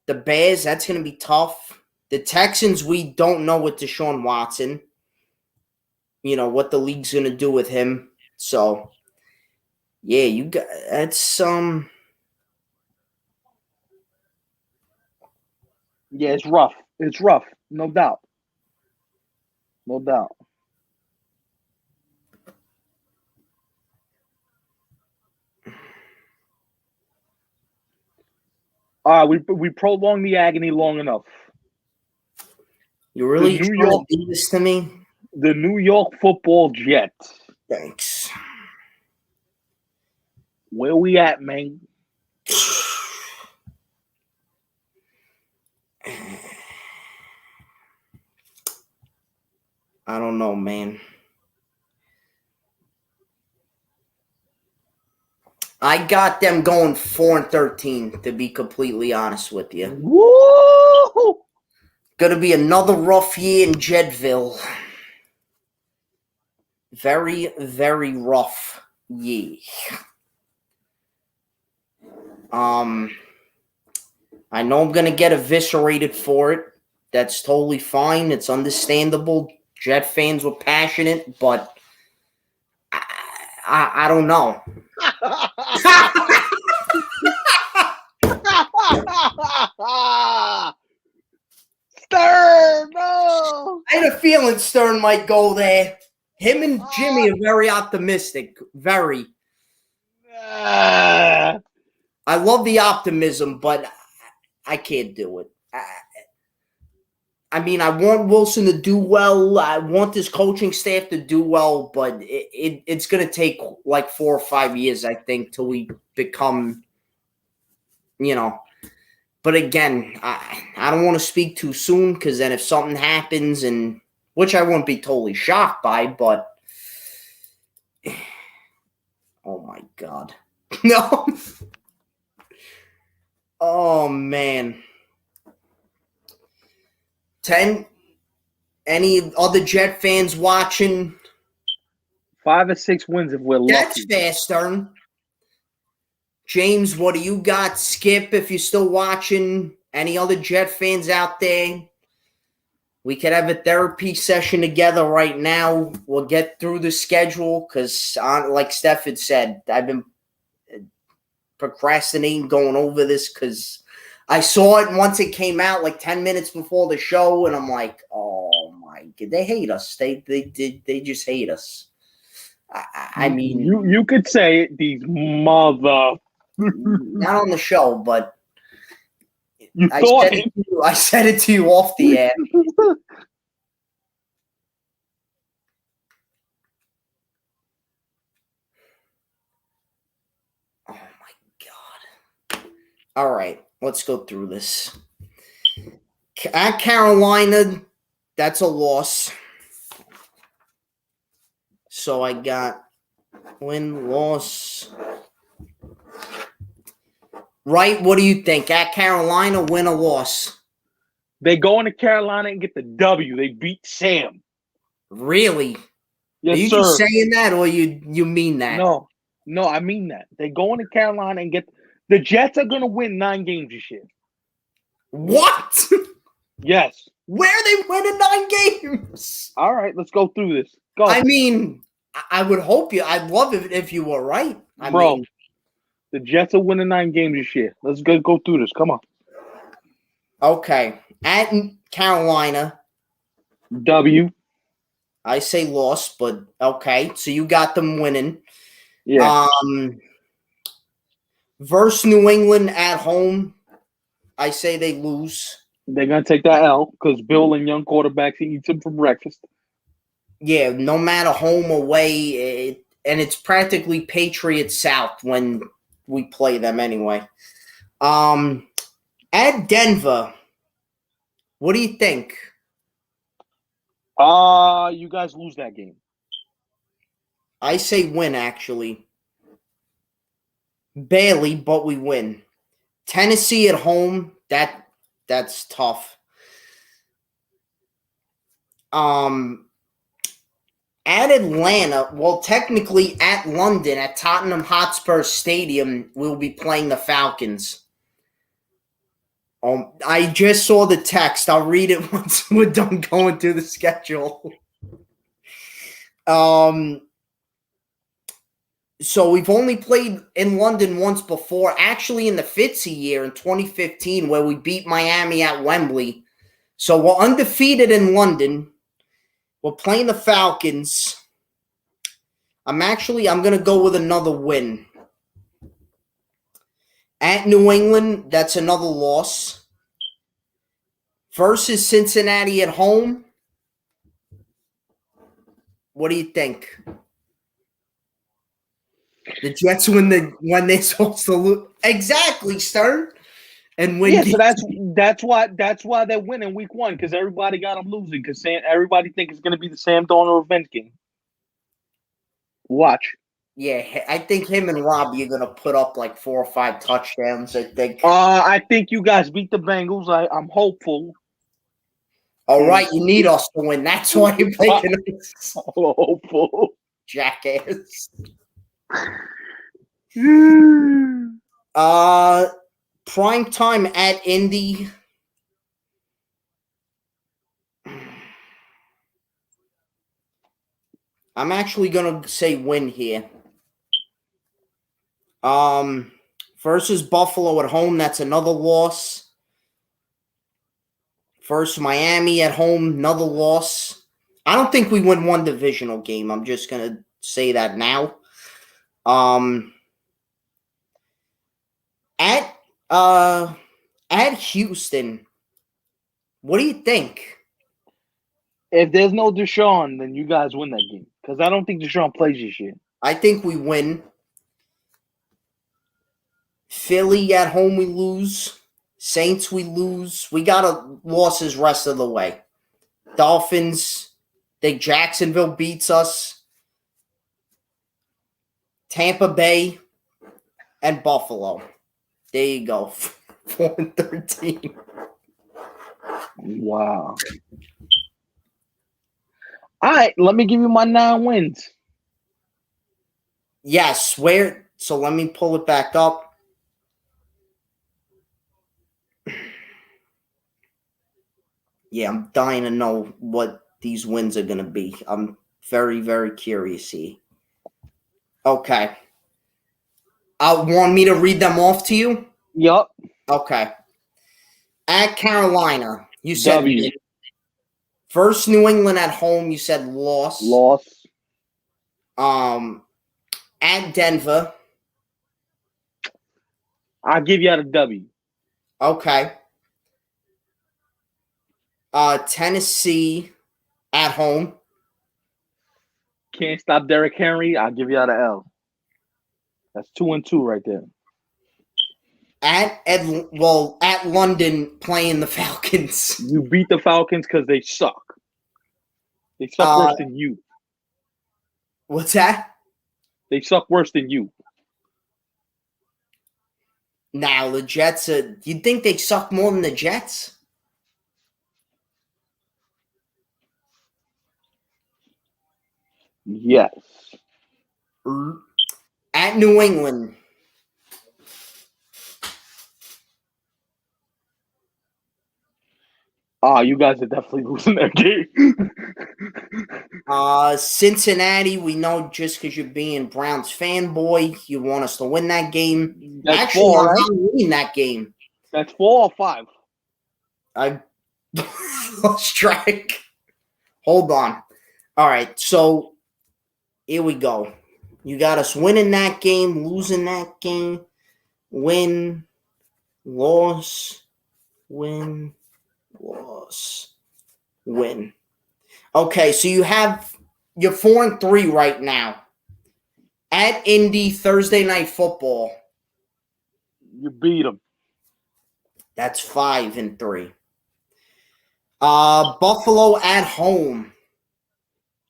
The Bears, that's going to be tough. The Texans, we don't know with Deshaun Watson. You know, what the league's going to do with him. So, yeah, you got that's Yeah, it's rough. It's rough, no doubt. No doubt. We prolonged the agony long enough. You really trying to do this to me? The New York Football Jets. Thanks. Where we at, man? I don't know, man. I got them going 4-13, to be completely honest with you. Woo! Gonna be another rough year in Jetville. Very, very rough year. I know I'm gonna get eviscerated for it. That's totally fine. It's understandable. Jet fans were passionate, but I don't know. Stern, no. I had a feeling Stern might go there. Him and Jimmy are very optimistic. Very. I love the optimism, but I can't do it. I mean, I want Wilson to do well. I want this coaching staff to do well, but it's going to take like 4 or 5 years, I think, till we become, But again, I don't want to speak too soon, because then if something happens, and which I wouldn't be totally shocked by, but oh my God. No. Oh, man. 10. Any other Jet fans watching? 5 or 6 wins if we're lucky. That's fair, Stern. James, what do you got? Skip, if you're still watching. Any other Jet fans out there? We could have a therapy session together right now. We'll get through the schedule because, like Steph had said, I've been procrastinating going over this because I saw it once it came out like 10 minutes before the show, and I'm like, oh my God, they hate us. They just hate us. I mean, you could say it, these mother. Not on the show, but I said it to you off the air. Oh my God. All right, let's go through this. At Carolina, that's a loss. So I got win, loss. Right, what do you think? At Carolina, win or loss? They go into Carolina and get the W. They beat Sam. Really? Yes, Are you just saying that, or you mean that? No, I mean that. They go into Carolina and get the Jets are going to win 9 games this year. What? Yes. Where are they winning 9 games? All right, let's go through this. Go. I mean, I would hope you. I'd love it if you were right. I mean, the Jets are winning 9 games this year. Let's go through this. Come on. Okay. At Carolina. W. I say loss, but okay. So you got them winning. Yeah. Versus New England at home, I say they lose. They're going to take that L because Bill and young quarterbacks, he eats them for breakfast. Yeah, no matter home or away, and it's practically Patriots South when we play them anyway. At Denver, what do you think? You guys lose that game. I say win, actually. Barely, but we win. Tennessee at home, that's tough. At Atlanta, well, technically at London, at Tottenham Hotspur Stadium, we'll be playing the Falcons. I just saw the text. I'll read it once we're done going through the schedule. So we've only played in London once before, actually in the Fitzy year in 2015, where we beat Miami at Wembley. So we're undefeated in London. We're playing the Falcons. I'm going to go with another win. At New England, that's another loss. Versus Cincinnati at home. What do you think? The Jets when they're supposed to lose. Exactly, Stern. And win. Yeah, so that's why they're winning week 1 because everybody got them losing because everybody think it's going to be the Sam Darnold revenge game. Watch. Yeah, I think him and Robbie are going to put up like 4 or 5 touchdowns. I think. I think you guys beat the Bengals. I'm hopeful. All right, you need us to win. That's why you're making us hopeful. Jackass. Prime time at Indy. I'm actually gonna say win here. Versus Buffalo at home, that's another loss. Versus Miami at home, another loss. I don't think we win one divisional game. I'm just gonna say that now. At Houston, what do you think? If there's no Deshaun, then you guys win that game. Because I don't think Deshaun plays this year. I think we win. Philly at home, we lose. Saints, we lose. We got losses rest of the way. Dolphins, think Jacksonville beats us. Tampa Bay and Buffalo. There you go. 4-13. Wow. All right, let me give you my 9 wins. Yes, so let me pull it back up. Yeah, I'm dying to know what these wins are going to be. I'm very, very curious here. Okay. Want me to read them off to you? Yup. Okay. At Carolina, you said W. win. First New England at home, you said loss. Loss. At Denver. I'll give you out a W. Okay. Tennessee at home. Can't stop Derrick Henry. I'll give you out a L. That's 2-2 right there. At London playing the Falcons. You beat the Falcons because they suck. They suck worse than you. What's that? They suck worse than you. Now the Jets you'd think they suck more than the Jets? Yes. At New England. You guys are definitely losing that game. Cincinnati, we know just because you're being Browns fanboy, you want us to win that game. That's Actually, 4, I'm right? winning that game. That's 4 or 5. I lost track. Hold on. All right, so here we go. You got us winning that game, losing that game, win, loss, win, loss, win. Okay, so you're 4-3 right now. At Indy, Thursday Night Football. You beat them. That's 5-3. Buffalo at home.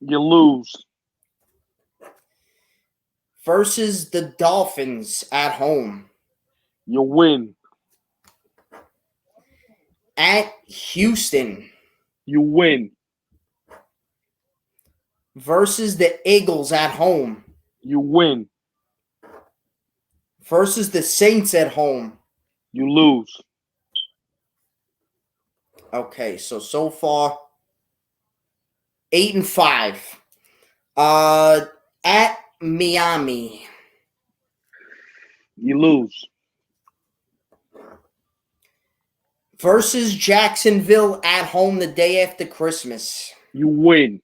You lose. Versus the Dolphins at home. You win. At Houston. You win. Versus the Eagles at home. You win. Versus the Saints at home. You lose. Okay, so far 8-5. At Miami. You lose. Versus Jacksonville at home the day after Christmas. You win.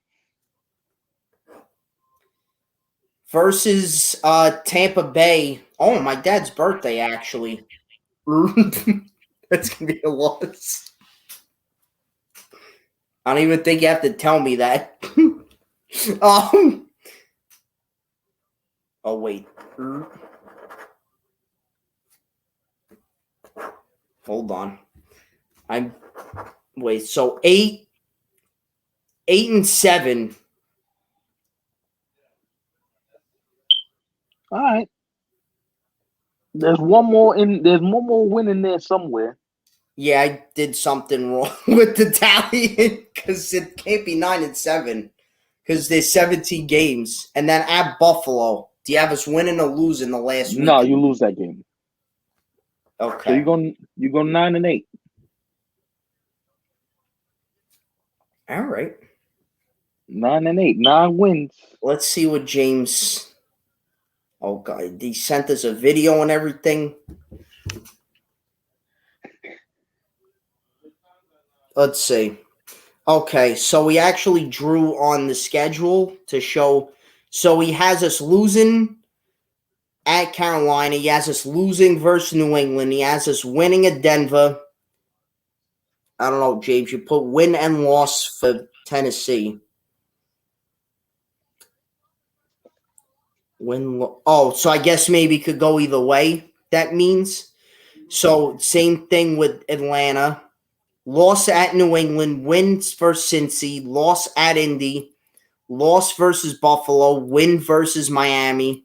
versus Tampa Bay. Oh, my dad's birthday, actually. That's going to be a loss. I don't even think you have to tell me that. Oh, wait. Hold on. So 8-7. All right. There's one more win in there somewhere. Yeah, I did something wrong with the tally because it can't be 9-7 because there's 17 games. And then at Buffalo, do you have us winning or losing the last week? No, you lose that game. Okay. So you go 9-8. All right. 9-8, 9 wins. Let's see what James. Oh God, he sent us a video and everything. Let's see. Okay, so we actually drew on the schedule to show. So he has us losing at Carolina. He has us losing versus New England. He has us winning at Denver. I don't know, James. You put win and loss for Tennessee. So I guess maybe could go either way. That means. So same thing with Atlanta. Loss at New England, wins versus Cincy, loss at Indy, loss versus Buffalo, win versus Miami,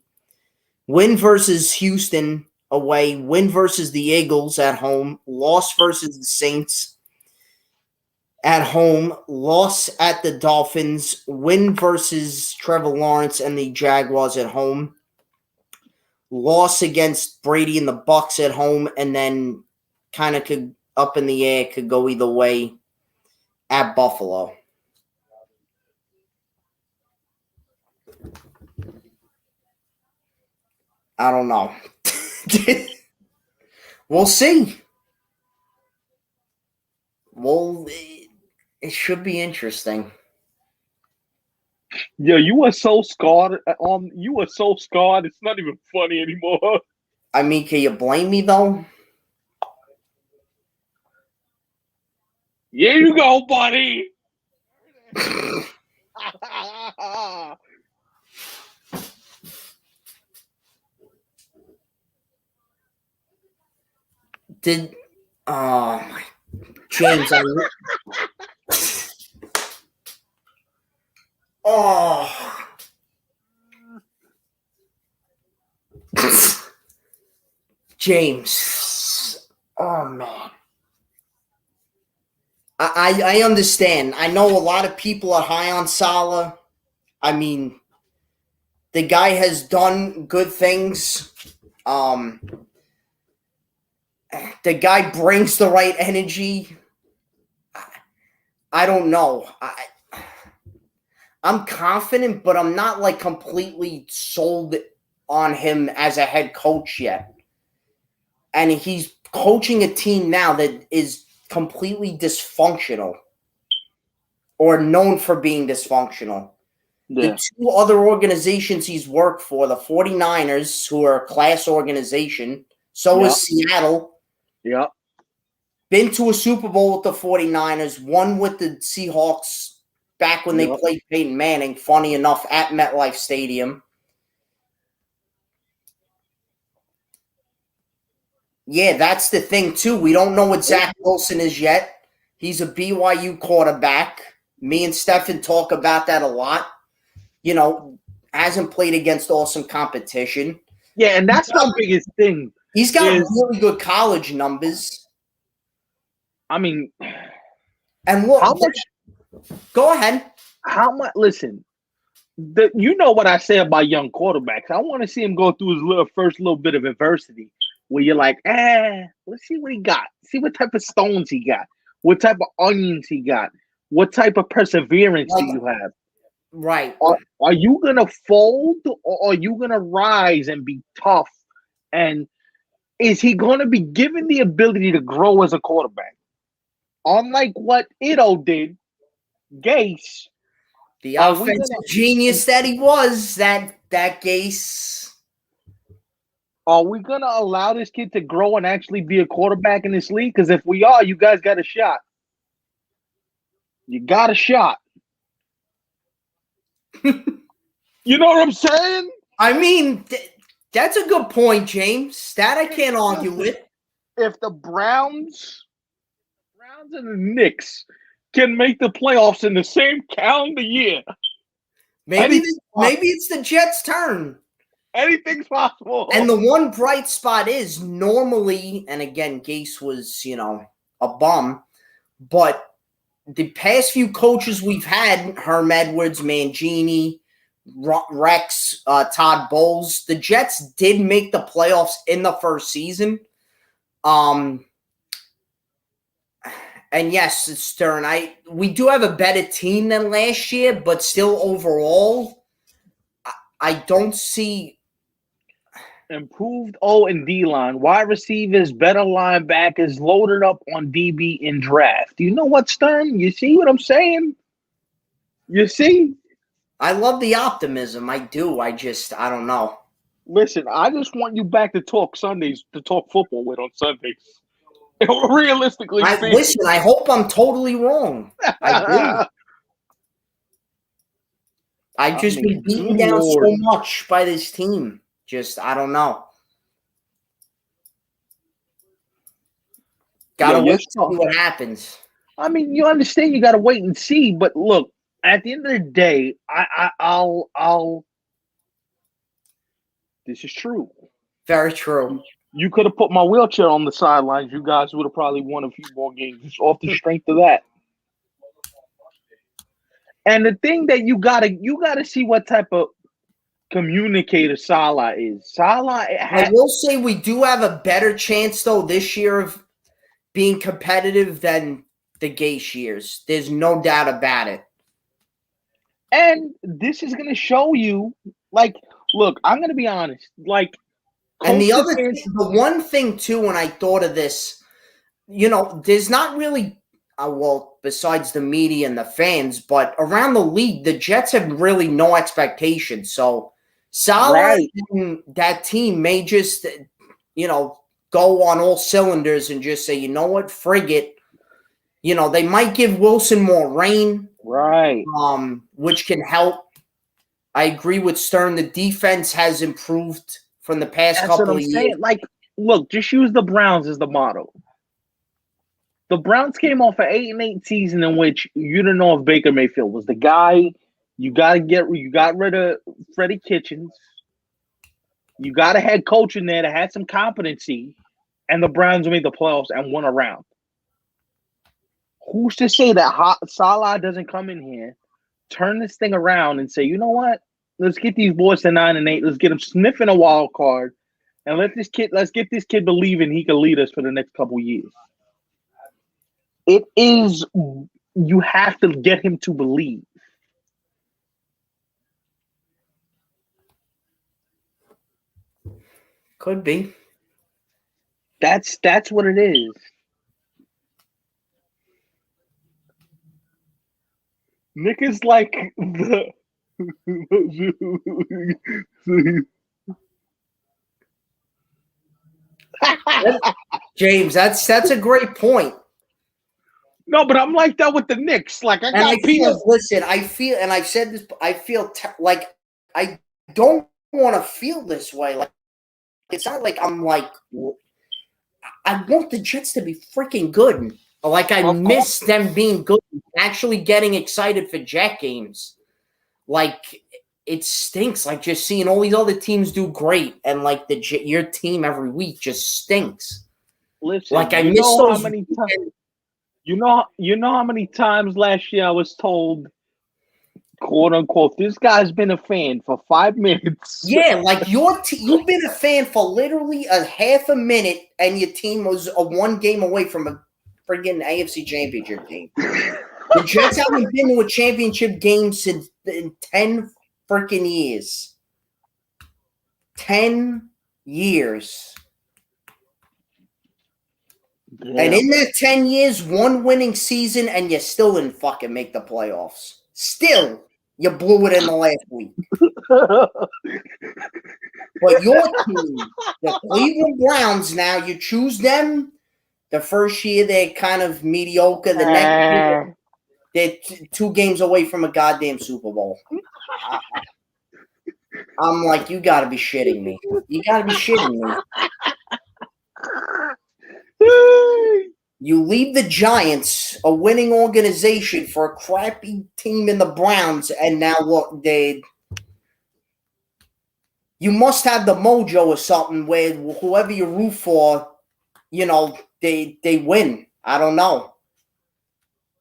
win versus Houston away, win versus the Eagles at home, loss versus the Saints at home, loss at the Dolphins, win versus Trevor Lawrence and the Jaguars at home, loss against Brady and the Bucks at home, and then kind of could up in the air, could go either way at Buffalo. I don't know. We'll see. Well, it should be interesting. Yeah, you are so scarred. You are so scarred. It's not even funny anymore. I mean, can you blame me though? Here you go, buddy. Did my James? James. Oh man. I understand. I know a lot of people are high on Salah. I mean, the guy has done good things. The guy brings the right energy. I don't know. I'm confident, but I'm not like completely sold on him as a head coach yet. And he's coaching a team now that is completely dysfunctional or known for being dysfunctional. Yeah. The two other organizations he's worked for, the 49ers, who are a class organization, so is Seattle. Yeah. Been to a Super Bowl with the 49ers, won with the Seahawks back when they played Peyton Manning, funny enough, at MetLife Stadium. Yeah, that's the thing, too. We don't know what Zach Wilson is yet. He's a BYU quarterback. Me and Stefan talk about that a lot. You know, hasn't played against awesome competition. Yeah, and that's my biggest thing. He's got really good college numbers. I mean, and look, how much? Go ahead. How much? Listen, you know what I say about young quarterbacks. I want to see him go through his first little bit of adversity, where you're like, let's see what he got. See what type of stones he got. What type of onions he got. What type of perseverance do you have? Right. Are you gonna fold, or are you gonna rise and be tough? And is he gonna be given the ability to grow as a quarterback? Unlike what Ito did, Gase, The offensive genius that he was, that Gase. Are we gonna allow this kid to grow and actually be a quarterback in this league? Because if we are, you guys got a shot. You got a shot. You know what I'm saying? I mean, that's a good point, James. That I can't argue with. If the Browns and the Knicks can make the playoffs in the same calendar year, maybe it's the Jets' turn. Anything's possible. And the one bright spot is normally, and again, Gase was, a bum, but the past few coaches we've had, Herm Edwards, Mangini, Rex, Todd Bowles, the Jets did make the playoffs in the first season. And yes, Stern, we do have a better team than last year, but still overall, I don't see improved O and D line, wide receivers, better linebackers, loaded up on DB in draft. You know what, Stern? You see what I'm saying? You see? I love the optimism. I do. I don't know. Listen, I just want you back to talk Sundays, to talk football with on Sundays. Realistically speaking. Listen, I hope I'm totally wrong. I do. I've just been beaten down so much by this team. I don't know. Gotta wait to see what happens. I mean, you understand you gotta wait and see, but look, at the end of the day, I'll this is true. Very true. You could have put my wheelchair on the sidelines. You guys would have probably won a few more games just off the strength of that. And the thing that you gotta see what type of communicator Salah is. I will say we do have a better chance though this year of being competitive than the Gase years. There's no doubt about it. And this is gonna show you, look, I'm gonna be honest, and the one thing too, when I thought of this, there's not really besides the media and the fans, but around the league, the Jets have really no expectations. So Salah and that team may just, go on all cylinders and just say, you know what, frig it. They might give Wilson more rain. Right. Which can help. I agree with Stern. The defense has improved from the past couple of years. Look, just use the Browns as the model. The Browns came off an 8-8 season in which you didn't know if Baker Mayfield was the guy. You got rid of Freddie Kitchens. You got a head coach in there that had some competency, and the Browns made the playoffs and won a round. Who's to say that Salah doesn't come in here, turn this thing around, and say, you know what? Let's get these boys to 9-8. Let's get them sniffing a wild card, and let's get this kid believing he can lead us for the next couple years. You have to get him to believe. Could be. That's what it is. Nick is like the James, that's a great point. No, but I'm like that with the Knicks. Listen, I feel, and I've said this, I feel like I don't want to feel this way. Like, it's not like I'm like, I want the Jets to be freaking good. Like, I miss them being good, actually getting excited for Jet games. Like, it stinks. Like, just seeing all these other teams do great, and like your team every week just stinks. Listen, like, I miss those. You know how many times last year I was told, quote unquote, this guy's been a fan for 5 minutes. Yeah, like you've been a fan for literally a half a minute, and your team was a 1 game away from a friggin' AFC Championship game. The Jets haven't been to a championship game since in 10 freaking years. 10 years. Yeah. And in that 10 years, 1 winning season, and you still didn't fucking make the playoffs. Still, You blew it in the last week. But your team, the Cleveland Browns, now you choose them. The first year they're kind of mediocre. The next year they're 2 games away from a goddamn Super Bowl. I'm like, you got to be shitting me. You got to be shitting me. You leave the Giants, a winning organization, for a crappy team in the Browns, and now look, you must have the mojo or something where whoever you root for, they win. I don't know.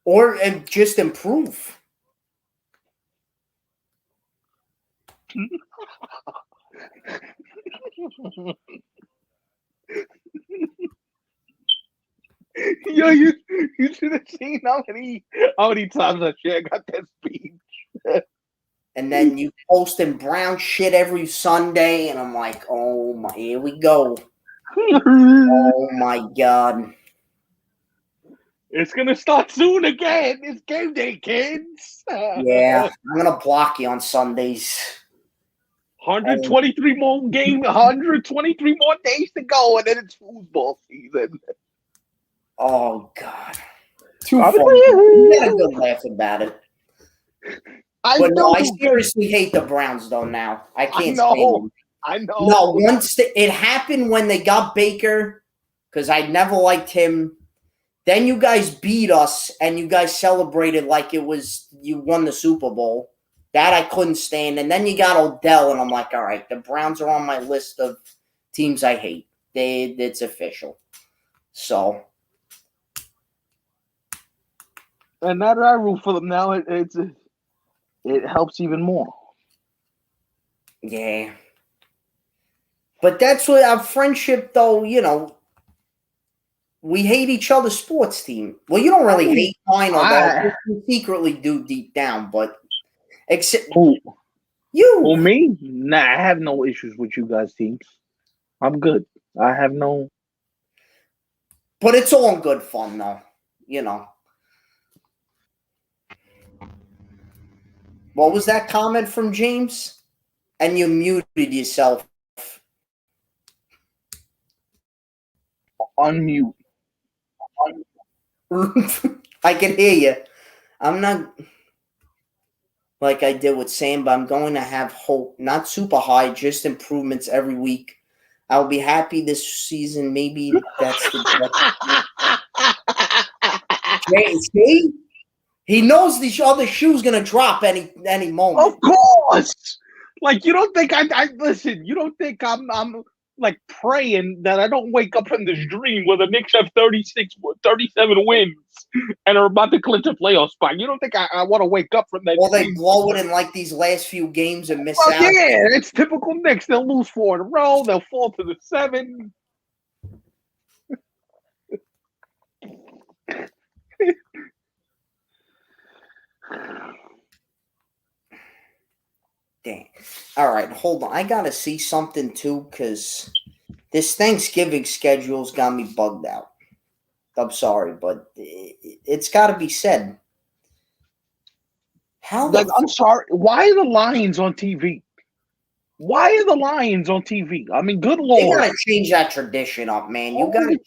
Or just improve. Yo, you should have seen how many times I got that speech. And then you posting Brown shit every Sunday, and I'm like, oh my, here we go. Oh my God. It's gonna start soon again. It's game day, kids. Yeah, I'm gonna block you on Sundays. 123 more 123 more days to go, and then it's football season. Oh God. Too funny. You had a good laugh about it. I seriously hate the Browns though now. I can't stand them. I know. No, once it happened when they got Baker, because I never liked him. Then you guys beat us, and you guys celebrated like it was you won the Super Bowl. That I couldn't stand. And then you got Odell, and I'm like, all right, the Browns are on my list of teams I hate. It's official. So. And now that I root for them now, it helps even more. Yeah. But that's what our friendship, though, we hate each other's sports team. Well, you don't really hate mine, although you secretly do deep down, but except you. Well, me? Nah, I have no issues with you guys' teams. I'm good. I have no. But it's all good fun, though. What was that comment from James? And you muted yourself. Unmute. I can hear you. I'm not like I did with Sam, but I'm going to have hope. Not super high, just improvements every week. I'll be happy this season. Maybe that's the best. See? He knows the other shoe's going to drop any moment. Of course. Like, you don't think I listen, you don't think I'm like praying that I don't wake up from this dream where the Knicks have 37 wins and are about to clinch a playoff spot. You don't think I want to wake up from that? Well, they blow it in like these last few games and miss out. Yeah, it's typical Knicks. They'll lose 4 in a row. They'll fall to the 7. Dang. All right, hold on. I got to see something too because this Thanksgiving schedule's got me bugged out. I'm sorry, but it's got to be said. I'm sorry. Why are the Lions on TV? Why are the Lions on TV? I mean, good Lord. They got to change that tradition up, man. You got to.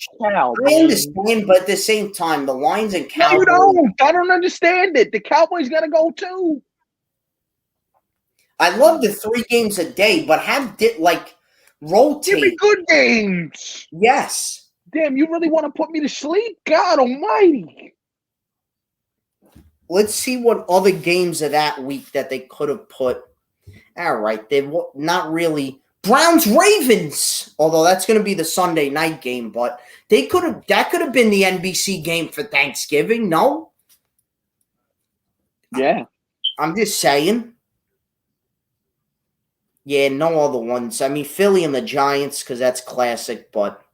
I understand, but at the same time, the Lions and Cowboys. No, you don't. I don't understand it. The Cowboys got to go too. I love the 3 games a day, but rotate. Give me good games. Yes. Damn, you really want to put me to sleep? God almighty. Let's see what other games of that week that they could have put. All right, they not really. Browns-Ravens, although that's going to be the Sunday night game, but that could have been the NBC game for Thanksgiving, no? Yeah. I'm just saying. Yeah, no other ones. I mean, Philly and the Giants, because that's classic, but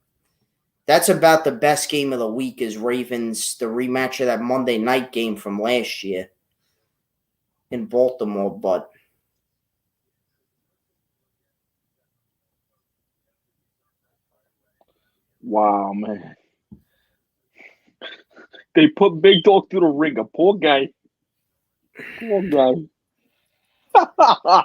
that's about the best game of the week is Ravens, the rematch of that Monday night game from last year in Baltimore, but wow, man. They put Big Dog through the ringer. Poor guy. Poor guy. I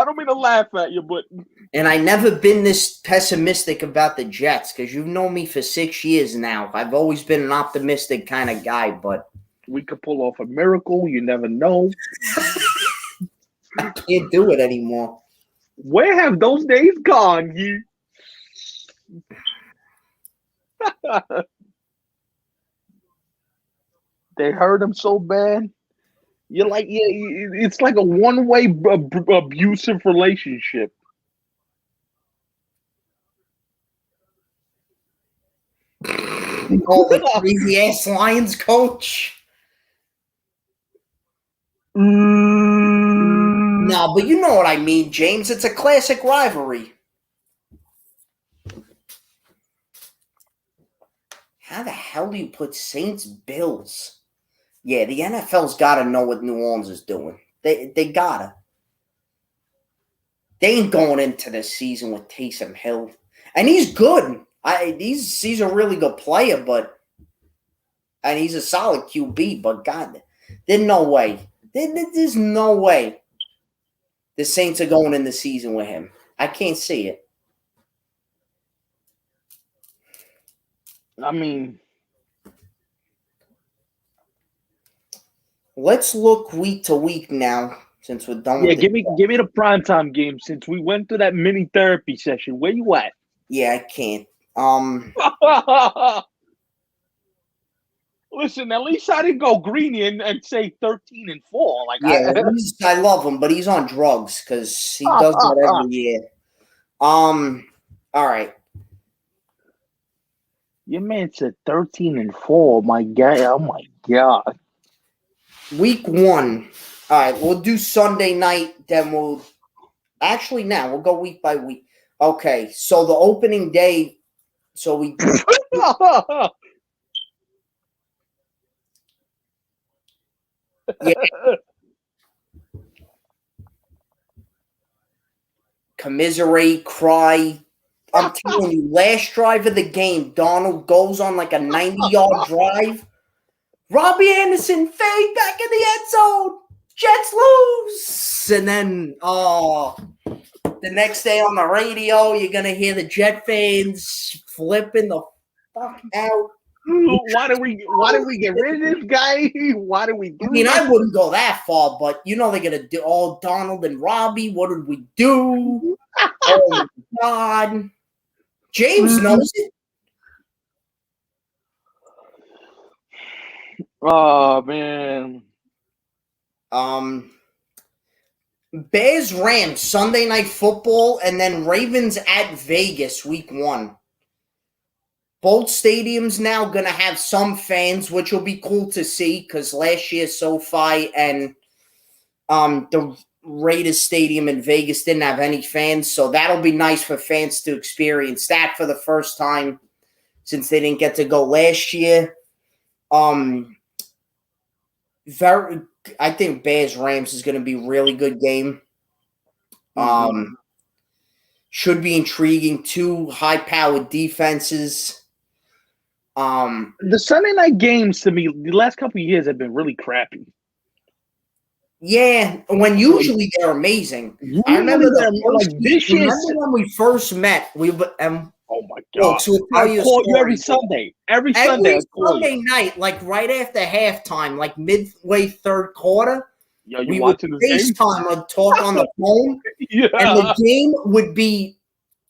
don't mean to laugh at you, but and I never been this pessimistic about the Jets because you've known me for 6 years now. I've always been an optimistic kind of guy, but we could pull off a miracle. You never know. I can't do it anymore. Where have those days gone, you? They hurt him so bad. You're like, yeah, it's like a one-way abusive relationship. Oh, the crazy ass Lions coach. No, but you know what I mean, James. It's a classic rivalry. How the hell do you put Saints Bills? Yeah, the NFL's got to know what New Orleans is doing. They gotta. They ain't going into this season with Taysom Hill, and he's good. He's a really good player, and he's a solid QB. But God, there's no way. There's no way the Saints are going in the season with him. I can't see it. I mean, let's look week to week now since we're done. Yeah, give me the primetime game since we went through that mini therapy session. Where you at? Yeah, I can't. Listen, at least I didn't go greeny and say 13-4. Like, yeah, I love him, but he's on drugs because he does that every year. All right. Your man said 13-4. My God, oh my God. Week 1. All right, we'll do Sunday night. Then we'll go week by week. Okay, so the opening day. So we. Yeah. Commiserate, cry. I'm telling you, last drive of the game, Donald goes on like a 90-yard drive. Robbie Anderson fade back in the end zone. Jets lose. And then, the next day on the radio, you're going to hear the Jet fans flipping the fuck out. Why do we get rid of this guy? Why do we do I mean, I wouldn't go that far, but you know they're going to do all Donald and Robbie. What did we do? Oh, my God. James knows it. Oh, man. Bears Rams Sunday Night Football, and then Ravens at Vegas week 1. Both stadiums now going to have some fans, which will be cool to see because last year SoFi and the Raiders Stadium in Vegas didn't have any fans, so that'll be nice for fans to experience that for the first time since they didn't get to go last year. I think Bears Rams is going to be a really good game. Should be intriguing. 2 high-powered defenses. The Sunday night games to me, the last couple of years have been really crappy. Yeah, when usually they're amazing. I remember when we first met. Oh my God! I call you every Sunday. Every Sunday night, like right after halftime, like midway third quarter. Yo, we would FaceTime or talk on the phone, and the game would be,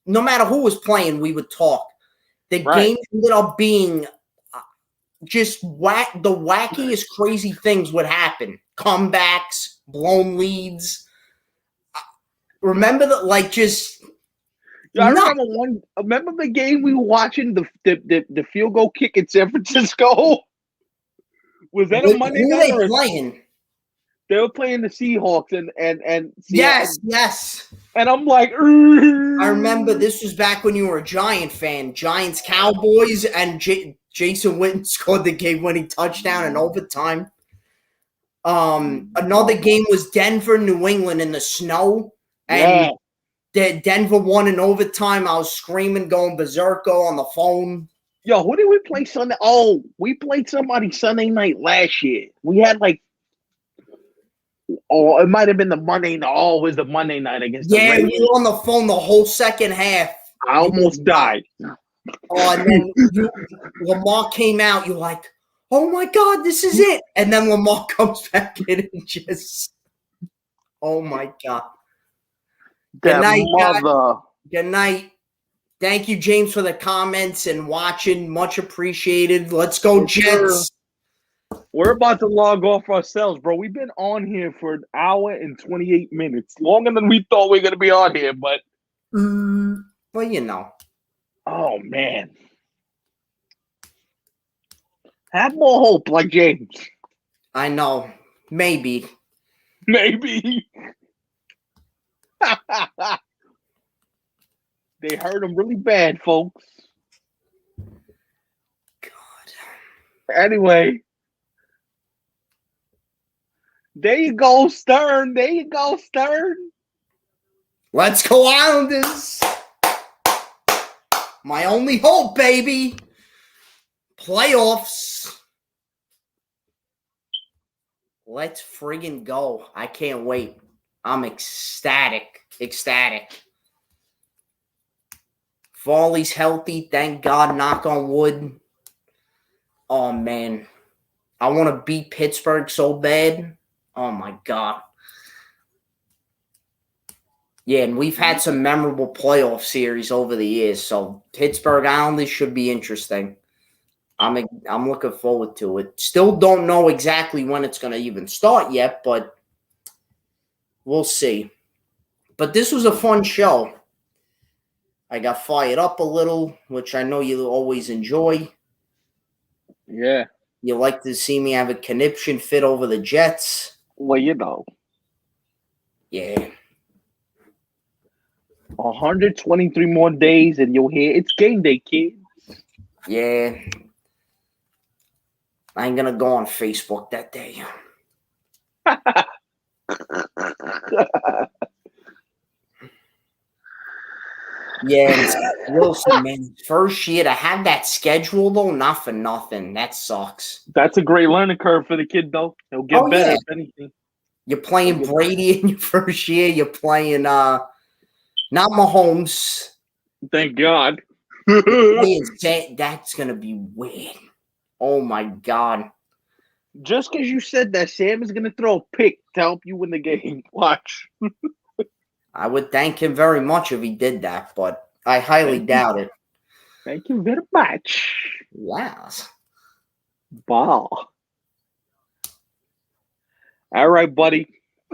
no matter who was playing, we would talk. The game ended up being just the wackiest, crazy things would happen. Comebacks, blown leads. Remember that, like just. I remember the game we were watching, the field goal kick in San Francisco. Was that a Monday night? Who were they playing? They were playing the Seahawks and yes. And I'm like, I remember this was back when you were a Giant fan. Giants, Cowboys, and Jason Witten scored the game-winning touchdown in overtime. Another game was Denver, New England in the snow, and Denver won in overtime. I was screaming, going berserko on the phone. Yo, who did we play Sunday? Oh, we played somebody Sunday night last year. We had like Oh, it might have been the Monday night. Oh, it was the Monday night against the Ravens. We were on the phone the whole second half. I almost died. Oh, and then Lamar came out. You're like, oh my God, this is it. And then Lamar comes back in and just, oh my God. Good night, guys. Good night. Thank you, James, for the comments and watching. Much appreciated. Let's go, Jets. We're about to log off ourselves, bro. We've been on here for an hour and 28 minutes. Longer than we thought we were going to be on here, but. Well, you know. Oh, man. Have more hope like James. I know. Maybe. Maybe. They hurt him really bad, folks. God. Anyway. There you go, Stern. There you go, Stern. Let's go, Islanders. My only hope, baby. Playoffs. Let's friggin' go. I can't wait. I'm ecstatic. Farley's healthy. Thank God. Knock on wood. Oh, man. I want to beat Pittsburgh so bad. Oh, my God. Yeah, and we've had some memorable playoff series over the years, so Pittsburgh Islanders should be interesting. I'm looking forward to it. Still don't know exactly when it's going to even start yet, but we'll see. But this was a fun show. I got fired up a little, which I know you always enjoy. Yeah. You like to see me have a conniption fit over the Jets. Well, you know. Yeah. 123 more days and you'll hear it's game day, kids. Yeah. I ain't going to go on Facebook that day. Yeah, Wilson, man. First year to have that schedule, though, not for nothing. That sucks. That's a great learning curve for the kid, though. He'll get better if anything. You're playing Brady in your first year. You're playing not Mahomes. Thank God. That's going to be weird. Oh, my God. Just because you said that, Sam is going to throw a pick to help you win the game. Watch. I would thank him very much if he did that, but I highly doubt it. Thank you very much. Yes. Ball. All right, buddy.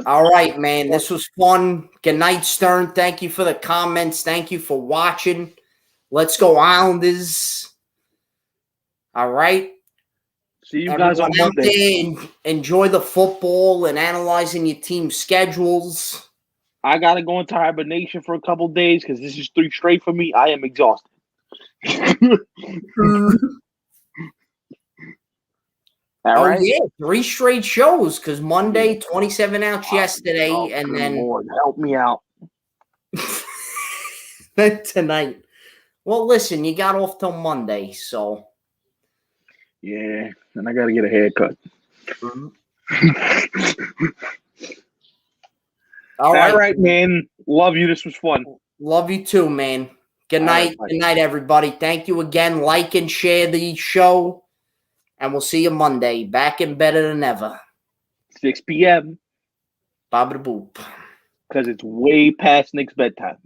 All right, man. This was fun. Good night, Stern. Thank you for the comments. Thank you for watching. Let's go, Islanders. All right. See you guys on Monday. Enjoy the football and analyzing your team's schedules. I got to go into hibernation for a couple days because this is 3 straight for me. I am exhausted. All right. Yeah, 3 straight shows because Monday, 27 outs yesterday, and then Lord, help me out. tonight. Well, listen, you got off till Monday, so yeah, and I got to get a haircut. All right, man. Love you. This was fun. Love you too, man. Good night. Good night, everybody. Thank you again. Like and share the show. And we'll see you Monday. Back and better than ever. 6 p.m. Baba da boop. Because it's way past Nick's bedtime.